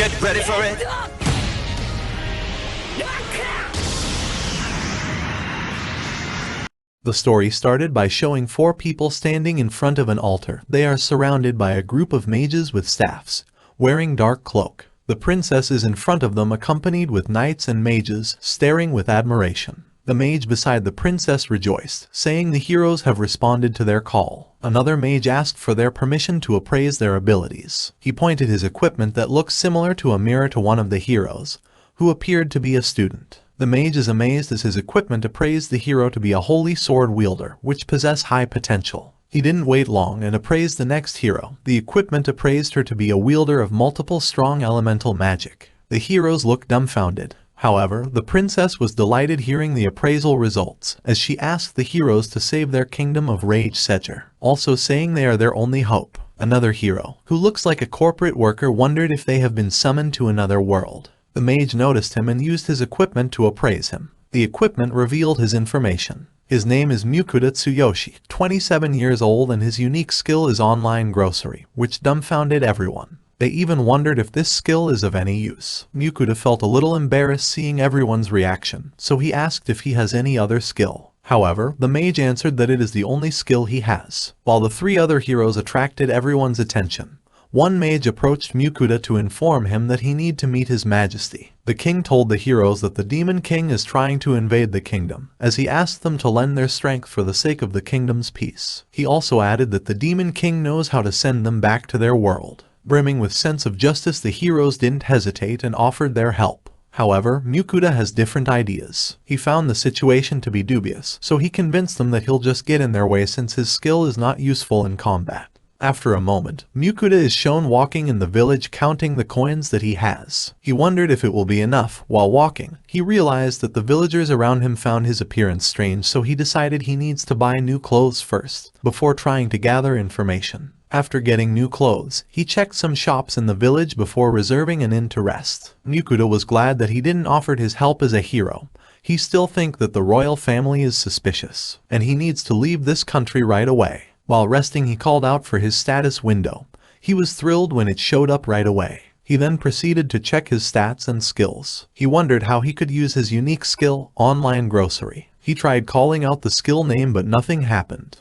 Get ready for it! The story started by showing 4 people standing in front of an altar. They are surrounded by a group of mages with staffs, wearing dark cloak. The princess is in front of them accompanied with knights and mages, staring with admiration. The mage beside the princess rejoiced, saying the heroes have responded to their call. Another mage asked for their permission to appraise their abilities. He pointed his equipment that looked similar to a mirror to one of the heroes, who appeared to be a student. The mage is amazed as his equipment appraised the hero to be a holy sword wielder, which possess high potential. He didn't wait long and appraised the next hero. The equipment appraised her to be a wielder of multiple strong elemental magic. The heroes looked dumbfounded. However, the princess was delighted hearing the appraisal results, as she asked the heroes to save their kingdom of Rage Sedger, also saying they are their only hope. Another hero, who looks like a corporate worker, wondered if they have been summoned to another world. The mage noticed him and used his equipment to appraise him. The equipment revealed his information. His name is Mukuda Tsuyoshi, 27 years old, and his unique skill is online grocery, which dumbfounded everyone. They even wondered if this skill is of any use. Mukuda felt a little embarrassed seeing everyone's reaction, so he asked if he has any other skill. However, the mage answered that it is the only skill he has. While the 3 other heroes attracted everyone's attention, one mage approached Mukuda to inform him that he need to meet his majesty. The king told the heroes that the demon king is trying to invade the kingdom, as he asked them to lend their strength for the sake of the kingdom's peace. He also added that the demon king knows how to send them back to their world. Brimming with sense of justice, the heroes didn't hesitate and offered their help. However, Mukuda has different ideas. He found the situation to be dubious, so he convinced them that he'll just get in their way since his skill is not useful in combat. After a moment, Mukuda is shown walking in the village counting the coins that he has. He wondered if it will be enough. While walking, he realized that the villagers around him found his appearance strange, so he decided he needs to buy new clothes first, before trying to gather information. After getting new clothes, he checked some shops in the village before reserving an inn to rest. Mukuda was glad that he didn't offer his help as a hero. He still thinks that the royal family is suspicious, and he needs to leave this country right away. While resting, he called out for his status window. He was thrilled when it showed up right away. He then proceeded to check his stats and skills. He wondered how he could use his unique skill, online grocery. He tried calling out the skill name but nothing happened.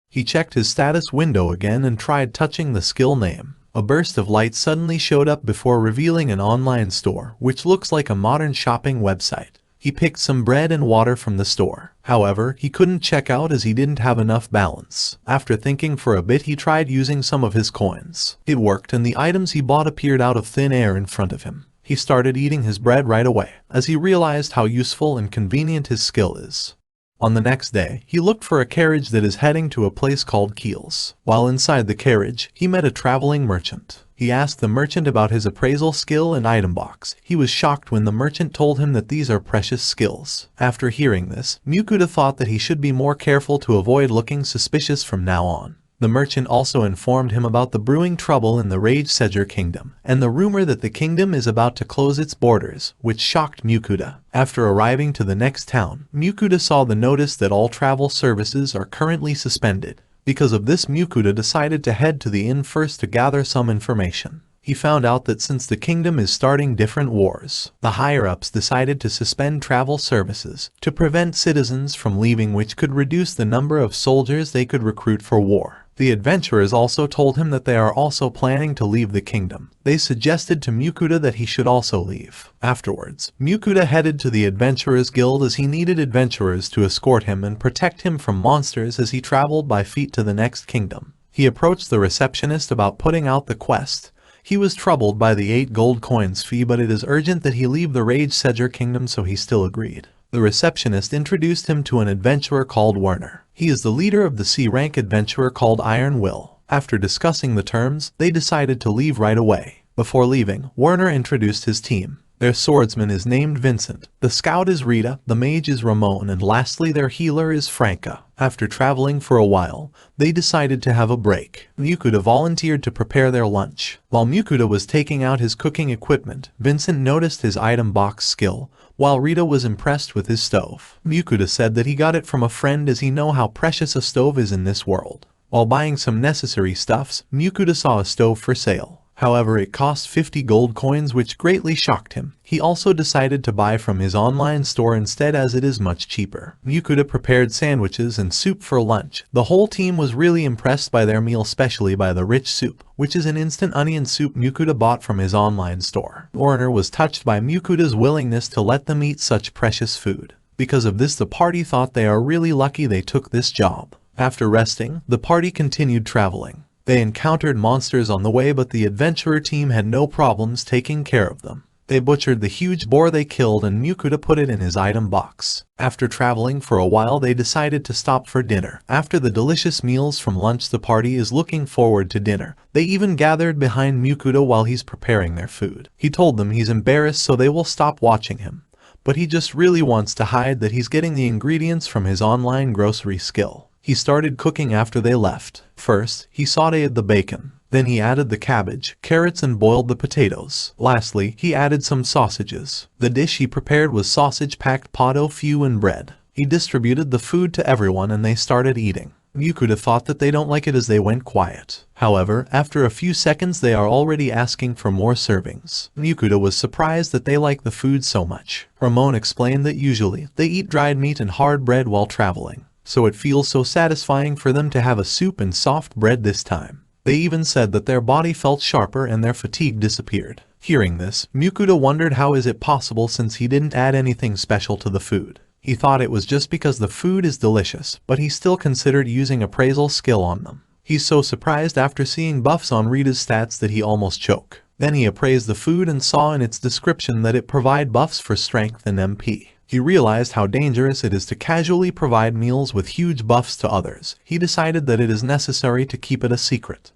He checked his status window again and tried touching the skill name. A burst of light suddenly showed up before revealing an online store, which looks like a modern shopping website. He picked some bread and water from the store. However, he couldn't check out as he didn't have enough balance. After thinking for a bit, he tried using some of his coins. It worked, and the items he bought appeared out of thin air in front of him. He started eating his bread right away, as he realized how useful and convenient his skill is. On the next day, he looked for a carriage that is heading to a place called Keels. While inside the carriage, he met a traveling merchant. He asked the merchant about his appraisal skill and item box. He was shocked when the merchant told him that these are precious skills. After hearing this, Mukuda thought that he should be more careful to avoid looking suspicious from now on. The merchant also informed him about the brewing trouble in the Rage Sedger kingdom, and the rumor that the kingdom is about to close its borders, which shocked Mukuda. After arriving to the next town, Mukuda saw the notice that all travel services are currently suspended. Because of this, Mukuda decided to head to the inn first to gather some information. He found out that since the kingdom is starting different wars, the higher-ups decided to suspend travel services to prevent citizens from leaving, which could reduce the number of soldiers they could recruit for war. The adventurers also told him that they are also planning to leave the kingdom. They suggested to Mukuda that he should also leave. Afterwards, Mukuda headed to the Adventurers Guild as he needed adventurers to escort him and protect him from monsters as he traveled by feet to the next kingdom. He approached the receptionist about putting out the quest. He was troubled by the 8 gold coins fee, but it is urgent that he leave the Rage Sedger kingdom, so he still agreed. The receptionist introduced him to an adventurer called Werner. He is the leader of the C-rank adventurer called Iron Will. After discussing the terms, they decided to leave right away. Before leaving, Werner introduced his team. Their swordsman is named Vincent, the scout is Rita, the mage is Ramon, and lastly their healer is Franca. After traveling for a while, they decided to have a break. Mukuda volunteered to prepare their lunch. While Mukuda was taking out his cooking equipment, Vincent noticed his item box skill, while Rita was impressed with his stove. Mukuda said that he got it from a friend as he knows how precious a stove is in this world. While buying some necessary stuffs, Mukuda saw a stove for sale. However, it cost 50 gold coins, which greatly shocked him. He also decided to buy from his online store instead, as it is much cheaper. Mukuda prepared sandwiches and soup for lunch. The whole team was really impressed by their meal, especially by the rich soup, which is an instant onion soup Mukuda bought from his online store. Warner was touched by Mukuda's willingness to let them eat such precious food. Because of this, the party thought they are really lucky they took this job. After resting, the party continued traveling. They encountered monsters on the way, but the adventurer team had no problems taking care of them. They butchered the huge boar they killed, and Mukuda put it in his item box. After traveling for a while, they decided to stop for dinner. After the delicious meals from lunch, the party is looking forward to dinner. They even gathered behind Mukuda while he's preparing their food. He told them he's embarrassed, so they will stop watching him. But he just really wants to hide that he's getting the ingredients from his online grocery skill. He started cooking after they left. First, he sautéed the bacon. Then he added the cabbage, carrots, and boiled the potatoes. Lastly, he added some sausages. The dish he prepared was sausage-packed pot au feu and bread. He distributed the food to everyone and they started eating. Mukuda thought that they don't like it as they went quiet. However, after a few seconds they are already asking for more servings. Mukuda was surprised that they like the food so much. Ramon explained that usually they eat dried meat and hard bread while traveling, so it feels so satisfying for them to have a soup and soft bread this time. They even said that their body felt sharper and their fatigue disappeared. Hearing this, Mukuda wondered how is it possible since he didn't add anything special to the food. He thought it was just because the food is delicious, but he still considered using appraisal skill on them. He's so surprised after seeing buffs on Rita's stats that he almost choked. Then he appraised the food and saw in its description that it provide buffs for strength and MP. He realized how dangerous it is to casually provide meals with huge buffs to others. He decided that it is necessary to keep it a secret.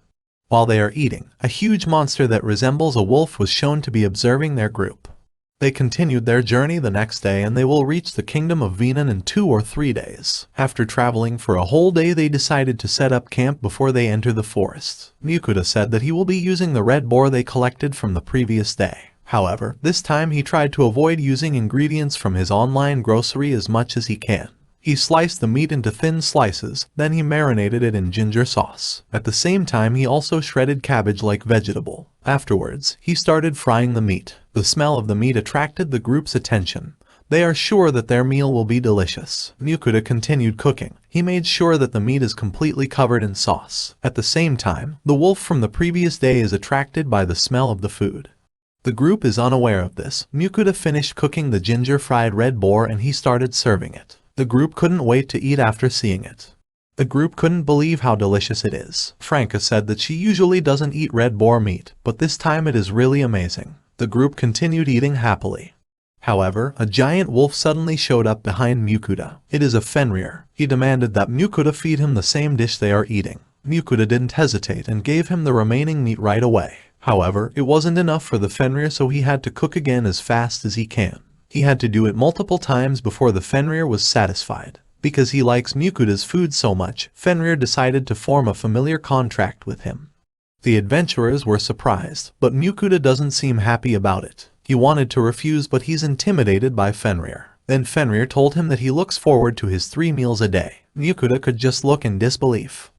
While they are eating, a huge monster that resembles a wolf was shown to be observing their group. They continued their journey the next day and they will reach the kingdom of Venan in 2 or 3 days. After traveling for a whole day, they decided to set up camp before they enter the forest. Mukuda said that he will be using the red boar they collected from the previous day. However, this time he tried to avoid using ingredients from his online grocery as much as he can. He sliced the meat into thin slices, then he marinated it in ginger sauce. At the same time, he also shredded cabbage like vegetable. Afterwards, he started frying the meat. The smell of the meat attracted the group's attention. They are sure that their meal will be delicious. Mukuda continued cooking. He made sure that the meat is completely covered in sauce. At the same time, the wolf from the previous day is attracted by the smell of the food. The group is unaware of this. Mukuda finished cooking the ginger-fried red boar and he started serving it. The group couldn't wait to eat after seeing it. The group couldn't believe how delicious it is. Franca said that she usually doesn't eat red boar meat, but this time it is really amazing. The group continued eating happily. However, a giant wolf suddenly showed up behind Mukuda. It is a Fenrir. He demanded that Mukuda feed him the same dish they are eating. Mukuda didn't hesitate and gave him the remaining meat right away. However, it wasn't enough for the Fenrir, so he had to cook again as fast as he can. He had to do it multiple times before the Fenrir was satisfied. Because he likes Mukuda's food so much, Fenrir decided to form a familiar contract with him. The adventurers were surprised, but Mukuda doesn't seem happy about it. He wanted to refuse, but he's intimidated by Fenrir. Then Fenrir told him that he looks forward to his 3 meals a day. Mukuda could just look in disbelief.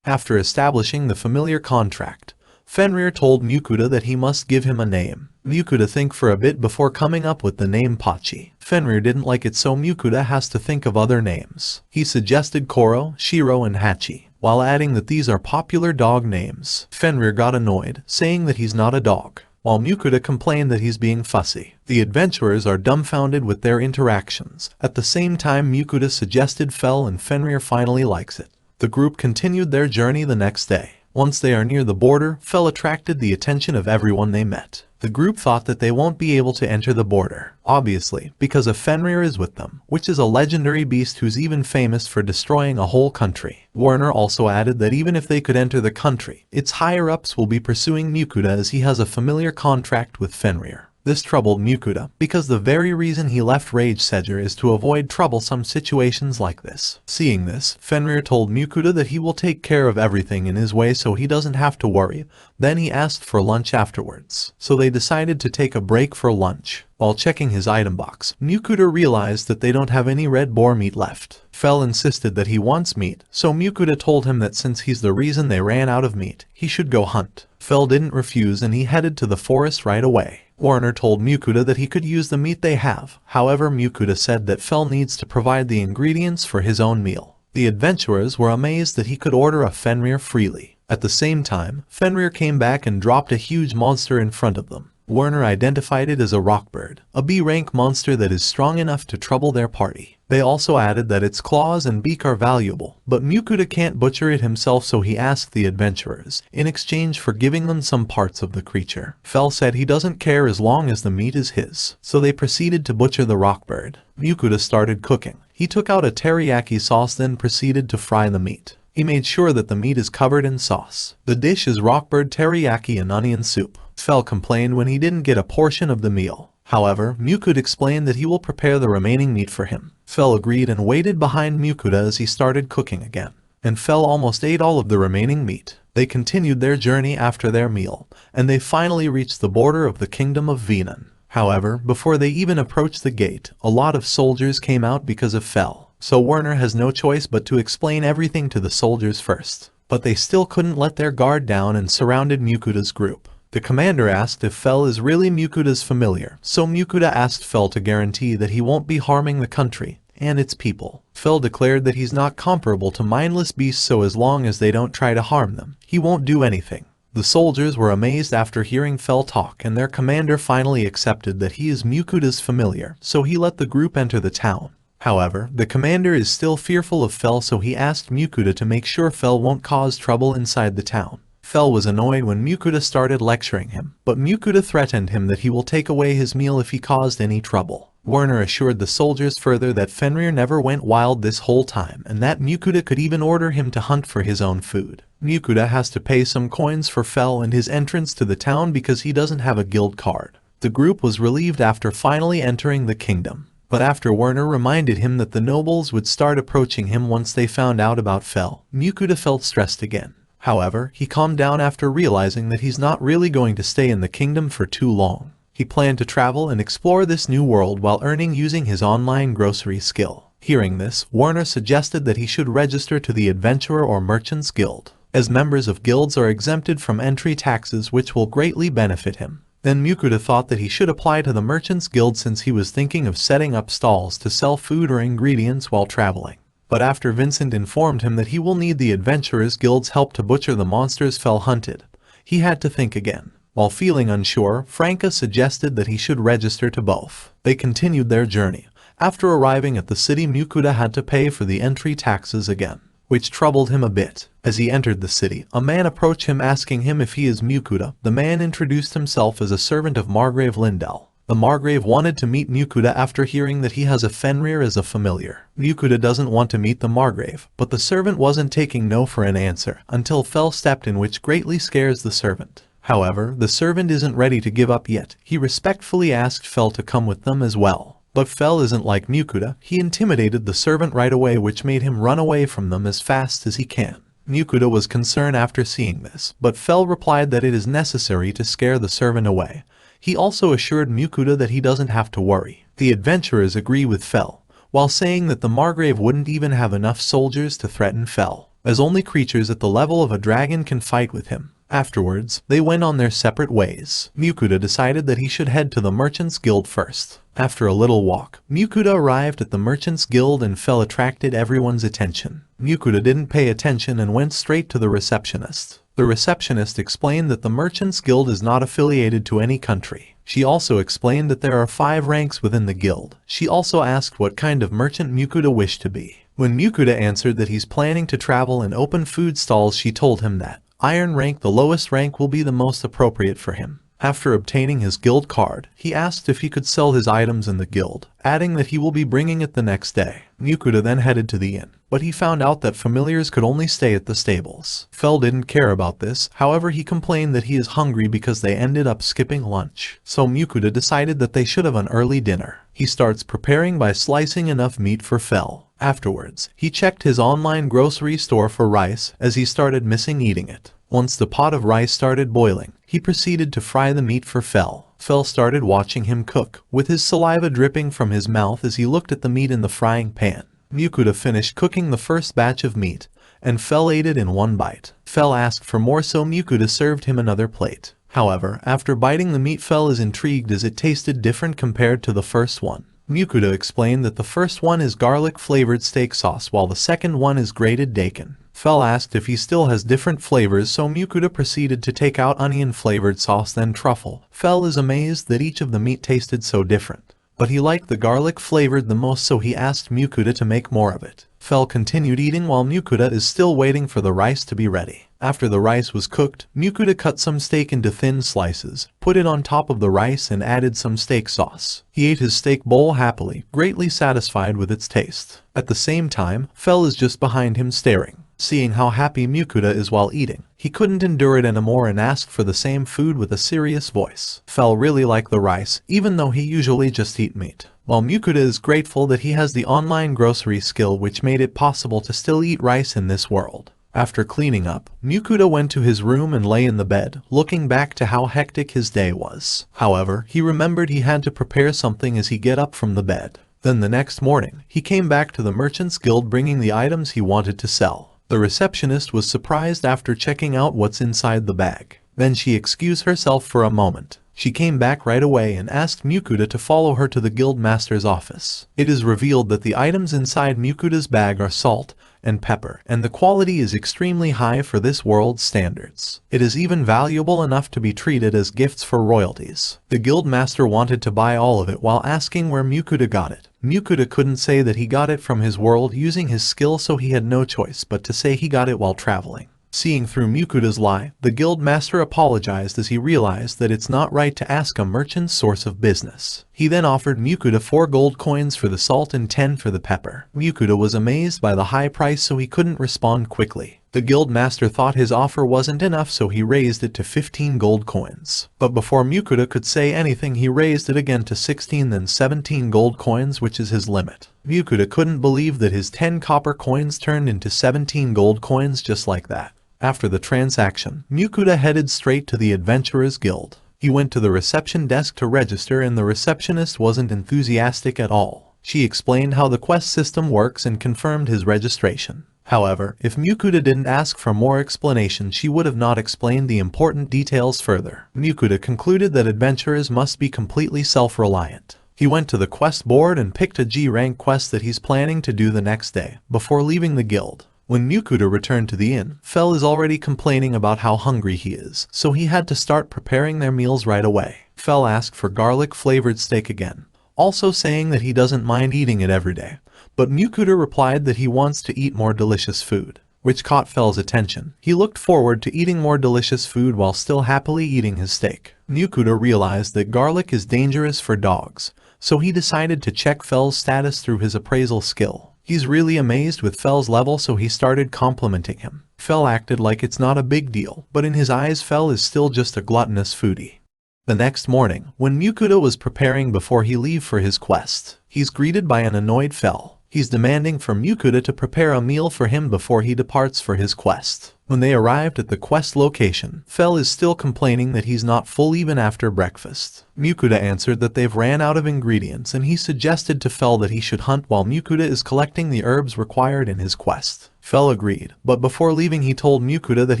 After establishing the familiar contract, Fenrir told Mukuda that he must give him a name. Mukuda think for a bit before coming up with the name Pachi. Fenrir didn't like it, so Mukuda has to think of other names. He suggested Koro, Shiro, and Hachi, while adding that these are popular dog names. Fenrir got annoyed, saying that he's not a dog, while Mukuda complained that he's being fussy. The adventurers are dumbfounded with their interactions. At the same time, Mukuda suggested Fel and Fenrir finally likes it. The group continued their journey the next day. Once they are near the border, Fel attracted the attention of everyone they met. The group thought that they won't be able to enter the border, obviously, because a Fenrir is with them, which is a legendary beast who's even famous for destroying a whole country. Warner also added that even if they could enter the country, its higher-ups will be pursuing Mukuda as he has a familiar contract with Fenrir. This troubled Mukuda, because the very reason he left Rage Sedger is to avoid troublesome situations like this. Seeing this, Fenrir told Mukuda that he will take care of everything in his way so he doesn't have to worry. Then he asked for lunch afterwards. So they decided to take a break for lunch. While checking his item box, Mukuda realized that they don't have any red boar meat left. Fell insisted that he wants meat, so Mukuda told him that since he's the reason they ran out of meat, he should go hunt. Fell didn't refuse and he headed to the forest right away. Warner told Mukuda that he could use the meat they have. However, Mukuda said that Fell needs to provide the ingredients for his own meal. The adventurers were amazed that he could order a Fenrir freely. At the same time, Fenrir came back and dropped a huge monster in front of them. Warner identified it as a rockbird, a B-rank monster that is strong enough to trouble their party. They also added that its claws and beak are valuable, but Mukuda can't butcher it himself, so he asked the adventurers, in exchange for giving them some parts of the creature. Fell said he doesn't care as long as the meat is his, so they proceeded to butcher the rockbird. Mukuda started cooking. He took out a teriyaki sauce, then proceeded to fry the meat. He made sure that the meat is covered in sauce. The dish is rockbird teriyaki and onion soup. Fell complained when he didn't get a portion of the meal. However, Mukuda explained that he will prepare the remaining meat for him. Fell agreed and waited behind Mukuda as he started cooking again. And Fell almost ate all of the remaining meat. They continued their journey after their meal, and they finally reached the border of the kingdom of Venan. However, before they even approached the gate, a lot of soldiers came out because of Fell. So Werner has no choice but to explain everything to the soldiers first. But they still couldn't let their guard down and surrounded Mukuda's group. The commander asked if Fell is really Mukuda's familiar, so Mukuda asked Fell to guarantee that he won't be harming the country and its people. Fell declared that he's not comparable to mindless beasts, so as long as they don't try to harm them, he won't do anything. The soldiers were amazed after hearing Fell talk, and their commander finally accepted that he is Mukuda's familiar, so he let the group enter the town. However, the commander is still fearful of Fell, so he asked Mukuda to make sure Fell won't cause trouble inside the town. Fell was annoyed when Mukuda started lecturing him, but Mukuda threatened him that he will take away his meal if he caused any trouble. Werner assured the soldiers further that Fenrir never went wild this whole time and that Mukuda could even order him to hunt for his own food. Mukuda has to pay some coins for Fell and his entrance to the town because he doesn't have a guild card. The group was relieved after finally entering the kingdom. But after Werner reminded him that the nobles would start approaching him once they found out about Fell, Mukuda felt stressed again. However, he calmed down after realizing that he's not really going to stay in the kingdom for too long. He planned to travel and explore this new world while earning using his online grocery skill. Hearing this, Werner suggested that he should register to the Adventurer or Merchants Guild, as members of guilds are exempted from entry taxes, which will greatly benefit him. Then Mukuda thought that he should apply to the Merchants Guild since he was thinking of setting up stalls to sell food or ingredients while traveling. But after Vincent informed him that he will need the Adventurers Guild's help to butcher the monsters Fell hunted, he had to think again. While feeling unsure, Franca suggested that he should register to both. They continued their journey. After arriving at the city, Mukuda had to pay for the entry taxes again, which troubled him a bit. As he entered the city, a man approached him asking him if he is Mukuda. The man introduced himself as a servant of Margrave Lindell. The Margrave wanted to meet Mukuda after hearing that he has a Fenrir as a familiar. Mukuda doesn't want to meet the Margrave, but the servant wasn't taking no for an answer until Fell stepped in, which greatly scares the servant. However, the servant isn't ready to give up yet. He respectfully asked Fell to come with them as well. But Fell isn't like Mukuda. He intimidated the servant right away, which made him run away from them as fast as he can. Mukuda was concerned after seeing this, but Fell replied that it is necessary to scare the servant away. He also assured Mukuda that he doesn't have to worry. The adventurers agree with Fell, while saying that the Margrave wouldn't even have enough soldiers to threaten Fell, as only creatures at the level of a dragon can fight with him. Afterwards, they went on their separate ways. Mukuda decided that he should head to the Merchants Guild first. After a little walk, Mukuda arrived at the Merchants Guild and Fell attracted everyone's attention. Mukuda didn't pay attention and went straight to the receptionist. The receptionist explained that the Merchants Guild is not affiliated to any country. She also explained that there are 5 ranks within the guild. She also asked what kind of merchant Mukuda wished to be. When Mukuda answered that he's planning to travel and open food stalls, she told him that Iron rank, the lowest rank, will be the most appropriate for him. After obtaining his guild card, he asked if he could sell his items in the guild, adding that he will be bringing it the next day. Mukuta then headed to the inn, but he found out that familiars could only stay at the stables. Fel didn't care about this, however he complained that he is hungry because they ended up skipping lunch. So Mukuta decided that they should have an early dinner. He starts preparing by slicing enough meat for Fel. Afterwards, he checked his online grocery store for rice as he started missing eating it. Once the pot of rice started boiling, he proceeded to fry the meat for Fel. Fel started watching him cook, with his saliva dripping from his mouth as he looked at the meat in the frying pan. Mukuta finished cooking the first batch of meat, and Fel ate it in one bite. Fel asked for more, so Mukuta served him another plate. However, after biting the meat, Fel is intrigued as it tasted different compared to the first one. Mukuta explained that the first one is garlic-flavored steak sauce while the second one is grated bacon. Fel asked if he still has different flavors, so Mukuta proceeded to take out onion-flavored sauce then truffle. Fel is amazed that each of the meat tasted so different, but he liked the garlic-flavored the most, so he asked Mukuta to make more of it. Fel continued eating while Mukuta is still waiting for the rice to be ready. After the rice was cooked, Mukuta cut some steak into thin slices, put it on top of the rice and added some steak sauce. He ate his steak bowl happily, greatly satisfied with its taste. At the same time, Fel is just behind him staring. Seeing how happy Mukuta is while eating, he couldn't endure it anymore and asked for the same food with a serious voice. Fel really liked the rice, even though he usually just eat meat. While Mukuta is grateful that he has the online grocery skill which made it possible to still eat rice in this world. After cleaning up, Mukuta went to his room and lay in the bed, looking back to how hectic his day was. However, he remembered he had to prepare something as he get up from the bed. Then the next morning, he came back to the Merchants Guild bringing the items he wanted to sell. The receptionist was surprised after checking out what's inside the bag. Then she excused herself for a moment. She came back right away and asked Mukuta to follow her to the guild master's office. It is revealed that the items inside Mukuta's bag are salt and pepper, and the quality is extremely high for this world's standards. It is even valuable enough to be treated as gifts for royalties. The guild master wanted to buy all of it while asking where Mukuta got it. Mukuta couldn't say that he got it from his world using his skill, so he had no choice but to say he got it while traveling. Seeing through Mukuta's lie, the guild master apologized as he realized that it's not right to ask a merchant's source of business. He then offered Mukuta 4 gold coins for the salt and 10 for the pepper. Mukuta was amazed by the high price, so he couldn't respond quickly. The guild master thought his offer wasn't enough, so he raised it to 15 gold coins. But before Mukuta could say anything, he raised it again to 16, then 17 gold coins, which is his limit. Mukuta couldn't believe that his 10 copper coins turned into 17 gold coins just like that. After the transaction, Mukuta headed straight to the Adventurers Guild. He went to the reception desk to register, and the receptionist wasn't enthusiastic at all. She explained how the quest system works and confirmed his registration. However, if Mukuta didn't ask for more explanation, she would have not explained the important details further. Mukuta concluded that adventurers must be completely self-reliant. He went to the quest board and picked a G-rank quest that he's planning to do the next day, before leaving the guild. When Mukuta returned to the inn, Fel is already complaining about how hungry he is, so he had to start preparing their meals right away. Fel asked for garlic-flavored steak again, also saying that he doesn't mind eating it every day. But Mukuta replied that he wants to eat more delicious food, which caught Fel's attention. He looked forward to eating more delicious food while still happily eating his steak. Mukuta realized that garlic is dangerous for dogs, so he decided to check Fel's status through his appraisal skill. He's really amazed with Fel's level, so he started complimenting him. Fel acted like it's not a big deal, but in his eyes Fel is still just a gluttonous foodie. The next morning, when Mukuta was preparing before he leave for his quest, he's greeted by an annoyed Fel. He's demanding for Mukuta to prepare a meal for him before he departs for his quest. When they arrived at the quest location, Fel is still complaining that he's not full even after breakfast. Mukuta answered that they've ran out of ingredients, and he suggested to Fel that he should hunt while Mukuta is collecting the herbs required in his quest. Fel agreed, but before leaving he told Mukuta that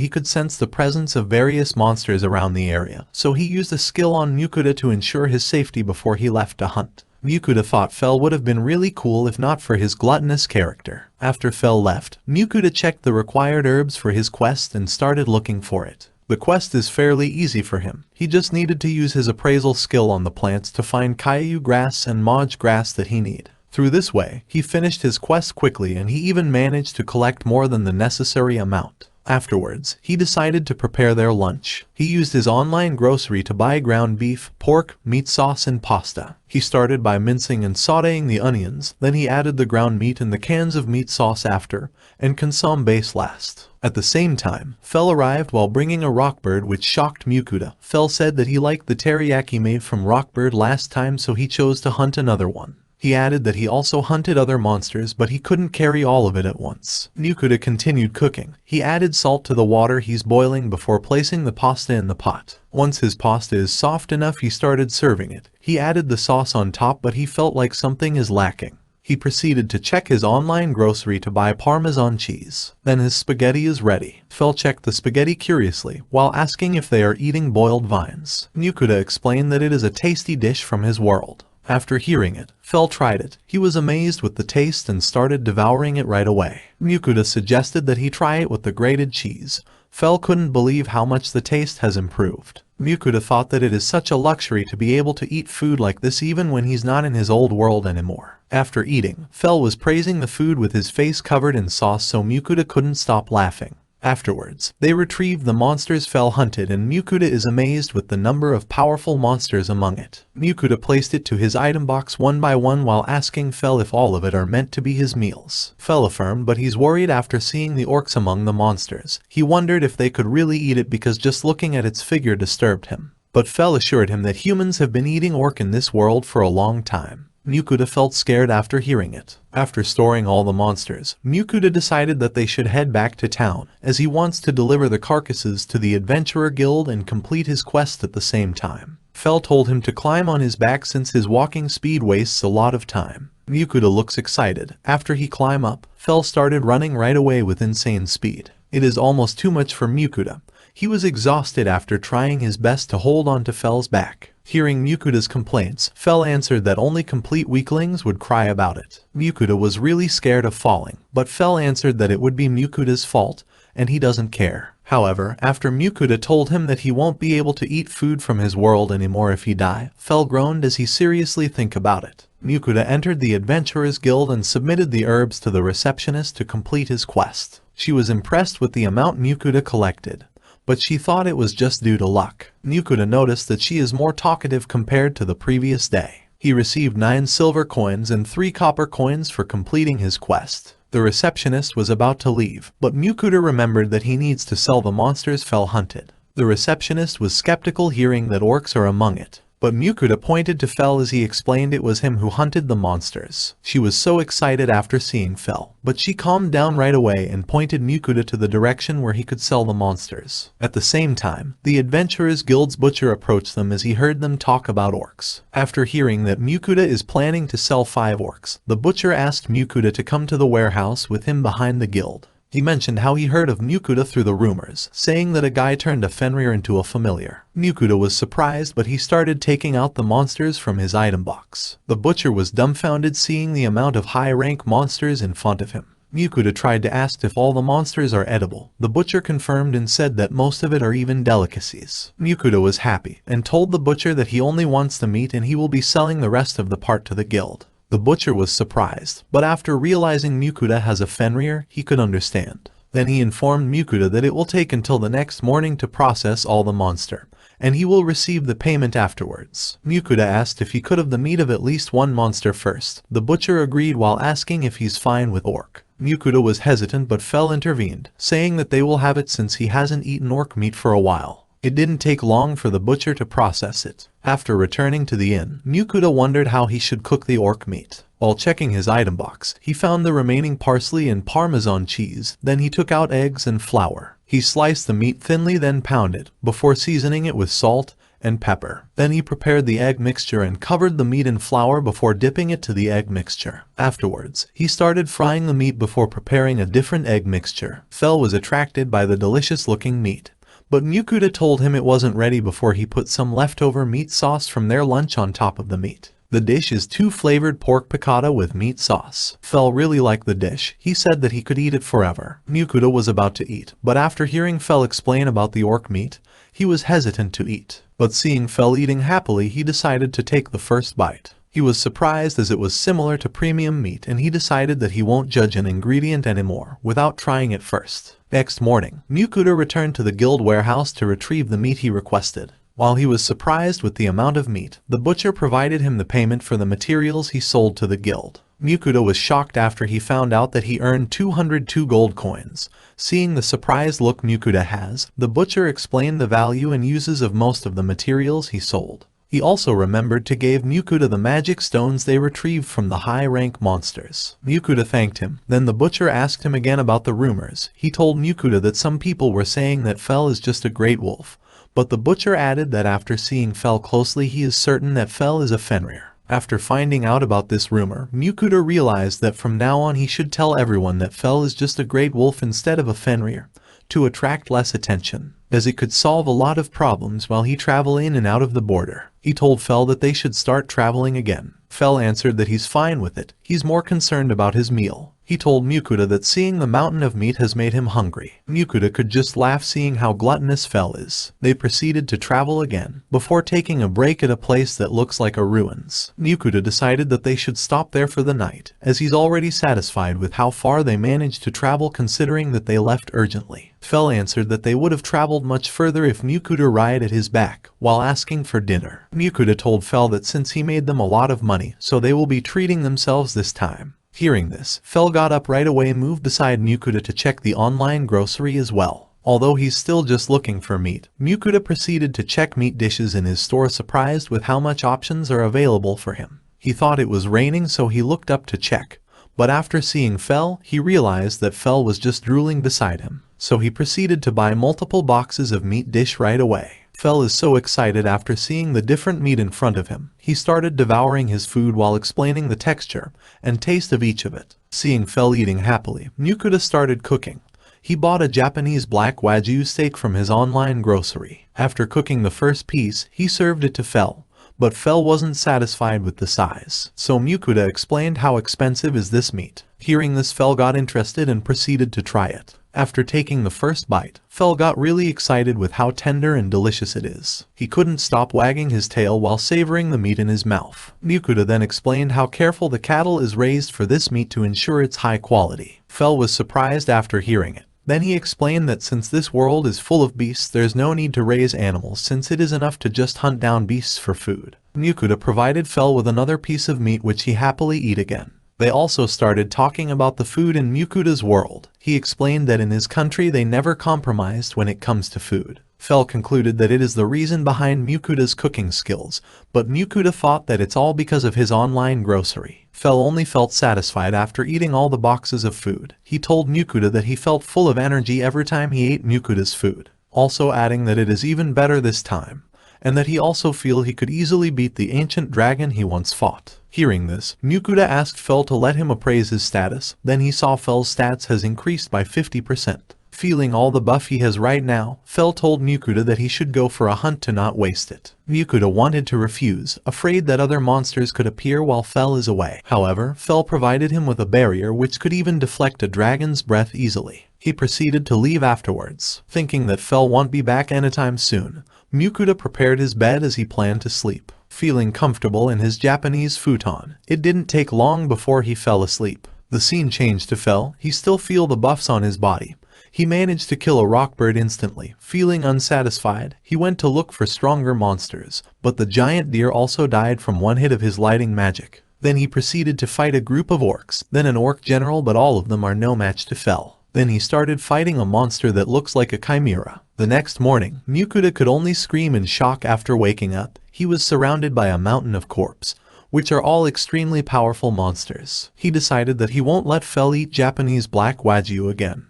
he could sense the presence of various monsters around the area, so he used a skill on Mukuta to ensure his safety before he left to hunt. Mukuta thought Fel would have been really cool if not for his gluttonous character. After Fel left, Mukuta checked the required herbs for his quest and started looking for it. The quest is fairly easy for him. He just needed to use his appraisal skill on the plants to find Caillou grass and Moj grass that he need. Through this way, he finished his quest quickly, and he even managed to collect more than the necessary amount. Afterwards, he decided to prepare their lunch. He used his online grocery to buy ground beef, pork, meat sauce and pasta. He started by mincing and sautéing the onions, then he added the ground meat and the cans of meat sauce after, and consomme base last. At the same time, Fel arrived while bringing a rockbird which shocked Mukuta. Fel said that he liked the teriyaki made from rockbird last time, so he chose to hunt another one. He added that he also hunted other monsters, but he couldn't carry all of it at once. Mukuta continued cooking. He added salt to the water he's boiling before placing the pasta in the pot. Once his pasta is soft enough, he started serving it. He added the sauce on top, but he felt like something is lacking. He proceeded to check his online grocery to buy Parmesan cheese. Then his spaghetti is ready. Fel checked the spaghetti curiously, while asking if they are eating boiled vines. Mukuta explained that it is a tasty dish from his world. After hearing it, Fel tried it. He was amazed with the taste and started devouring it right away. Mukuta suggested that he try it with the grated cheese. Fel couldn't believe how much the taste has improved. Mukuta thought that it is such a luxury to be able to eat food like this even when he's not in his old world anymore. After eating, Fel was praising the food with his face covered in sauce, so Mukuta couldn't stop laughing. Afterwards, they retrieved the monsters Fel hunted, and Mukuta is amazed with the number of powerful monsters among it. Mukuta placed it to his item box one by one while asking Fel if all of it are meant to be his meals. Fel affirmed, but he's worried after seeing the orcs among the monsters. He wondered if they could really eat it because just looking at its figure disturbed him. But Fel assured him that humans have been eating orc in this world for a long time. Mukuta felt scared after hearing it. After storing all the monsters, Mukuta decided that they should head back to town, as he wants to deliver the carcasses to the Adventurer Guild and complete his quest at the same time. Fel told him to climb on his back since his walking speed wastes a lot of time. Mukuta looks excited. After he climbed up, Fel started running right away with insane speed. It is almost too much for Mukuta. He was exhausted after trying his best to hold on to Fel's back. Hearing Mukuta's complaints, Fel answered that only complete weaklings would cry about it. Mukuta was really scared of falling, but Fel answered that it would be Mukuta's fault, and he doesn't care. However, after Mukuta told him that he won't be able to eat food from his world anymore if he die, Fel groaned as he seriously think about it. Mukuta entered the Adventurers Guild and submitted the herbs to the receptionist to complete his quest. She was impressed with the amount Mukuta collected, but she thought it was just due to luck. Mukuta noticed that she is more talkative compared to the previous day. He received 9 silver coins and 3 copper coins for completing his quest. The receptionist was about to leave, but Mukuta remembered that he needs to sell the monsters Fel hunted. The receptionist was skeptical hearing that orcs are among it, but Mukuta pointed to Fel as he explained it was him who hunted the monsters. She was so excited after seeing Fel, but she calmed down right away and pointed Mukuta to the direction where he could sell the monsters. At the same time, the Adventurers Guild's butcher approached them as he heard them talk about orcs. After hearing that Mukuta is planning to sell 5 orcs, the butcher asked Mukuta to come to the warehouse with him behind the guild. He mentioned how he heard of Mukuta through the rumors, saying that a guy turned a Fenrir into a familiar. Mukuta was surprised, but he started taking out the monsters from his item box. The butcher was dumbfounded seeing the amount of high-rank monsters in front of him. Mukuta tried to ask if all the monsters are edible. The butcher confirmed and said that most of it are even delicacies. Mukuta was happy, and told the butcher that he only wants the meat and he will be selling the rest of the part to the guild. The butcher was surprised, but after realizing Mukuta has a Fenrir, he could understand. Then he informed Mukuta that it will take until the next morning to process all the monster, and he will receive the payment afterwards. Mukuta asked if he could have the meat of at least 1 monster first. The butcher agreed while asking if he's fine with orc. Mukuta was hesitant, but Fel intervened, saying that they will have it since he hasn't eaten orc meat for a while. It didn't take long for the butcher to process it. After returning to the inn, Mukuta wondered how he should cook the orc meat. While checking his item box, he found the remaining parsley and Parmesan cheese. Then he took out eggs and flour. He sliced the meat thinly, then pounded, before seasoning it with salt and pepper. Then he prepared the egg mixture and covered the meat in flour before dipping it to the egg mixture. Afterwards, he started frying the meat before preparing a different egg mixture. Fel was attracted by the delicious-looking meat, but Mukuta told him it wasn't ready before he put some leftover meat sauce from their lunch on top of the meat. The dish is 2 flavored pork piccata with meat sauce. Fel really liked the dish. He said that he could eat it forever. Mukuta was about to eat, but after hearing Fel explain about the orc meat, he was hesitant to eat. But seeing Fel eating happily, he decided to take the first bite. He was surprised as it was similar to premium meat, and he decided that he won't judge an ingredient anymore without trying it first. Next morning, Mukuta returned to the guild warehouse to retrieve the meat he requested. While he was surprised with the amount of meat, the butcher provided him the payment for the materials he sold to the guild. Mukuta was shocked after he found out that he earned 202 gold coins. Seeing the surprised look Mukuta has, the butcher explained the value and uses of most of the materials he sold. He also remembered to give Mukuta the magic stones they retrieved from the high-rank monsters. Mukuta thanked him. Then the butcher asked him again about the rumors. He told Mukuta that some people were saying that Fel is just a great wolf. But the butcher added that after seeing Fel closely he is certain that Fel is a Fenrir. After finding out about this rumor, Mukuta realized that from now on he should tell everyone that Fel is just a great wolf instead of a Fenrir, to attract less attention, as it could solve a lot of problems while he travel in and out of the border. He told Fel that they should start traveling again. Fel answered that he's fine with it, he's more concerned about his meal. He told Mukuta that seeing the mountain of meat has made him hungry. Mukuta could just laugh seeing how gluttonous Fel is. They proceeded to travel again, before taking a break at a place that looks like a ruins. Mukuta decided that they should stop there for the night, as he's already satisfied with how far they managed to travel considering that they left urgently. Fel answered that they would have traveled much further if Mukuta ride at his back, while asking for dinner. Mukuta told Fel that since he made them a lot of money, so they will be treating themselves this time. Hearing this, Fel got up right away and moved beside Mukuta to check the online grocery as well. Although he's still just looking for meat, Mukuta proceeded to check meat dishes in his store, surprised with how much options are available for him. He thought it was raining, so he looked up to check. But after seeing Fel, he realized that Fel was just drooling beside him. So he proceeded to buy multiple boxes of meat dish right away. Fel is so excited after seeing the different meat in front of him. He started devouring his food while explaining the texture and taste of each of it. Seeing Fel eating happily, Mukuta started cooking. He bought a Japanese black wagyu steak from his online grocery. After cooking the first piece, he served it to Fel. But Fel wasn't satisfied with the size. So Mukuta explained how expensive is this meat. Hearing this, Fel got interested and proceeded to try it. After taking the first bite, Fel got really excited with how tender and delicious it is. He couldn't stop wagging his tail while savoring the meat in his mouth. Mukuta then explained how careful the cattle is raised for this meat to ensure its high quality. Fel was surprised after hearing it. Then he explained that since this world is full of beasts, there's no need to raise animals since it is enough to just hunt down beasts for food. Mukuta provided Fel with another piece of meat which he happily ate again. They also started talking about the food in Mukuta's world. He explained that in his country they never compromised when it comes to food. Fel concluded that it is the reason behind Mukuta's cooking skills, but Mukuta thought that it's all because of his online grocery. Fel only felt satisfied after eating all the boxes of food. He told Mukuta that he felt full of energy every time he ate Mukuta's food, also adding that it is even better this time, and that he also feel he could easily beat the ancient dragon he once fought. Hearing this, Mukuta asked Fel to let him appraise his status. Then he saw Fel's stats has increased by 50%. Feeling all the buff he has right now, Fel told Mukuta that he should go for a hunt to not waste it. Mukuta wanted to refuse, afraid that other monsters could appear while Fel is away. However, Fel provided him with a barrier which could even deflect a dragon's breath easily. He proceeded to leave afterwards. Thinking that Fel won't be back anytime soon, Mukuta prepared his bed as he planned to sleep. Feeling comfortable in his Japanese futon, it didn't take long before he fell asleep. The scene changed to Fel. He still feel the buffs on his body. He managed to kill a rockbird instantly. Feeling unsatisfied, he went to look for stronger monsters, but the giant deer also died from one hit of his lighting magic. Then he proceeded to fight a group of orcs, then an orc general, but all of them are no match to Fel. Then he started fighting a monster that looks like a chimera. The next morning, Mukuta could only scream in shock after waking up. He was surrounded by a mountain of corpses, which are all extremely powerful monsters. He decided that he won't let Fel eat Japanese black wagyu again.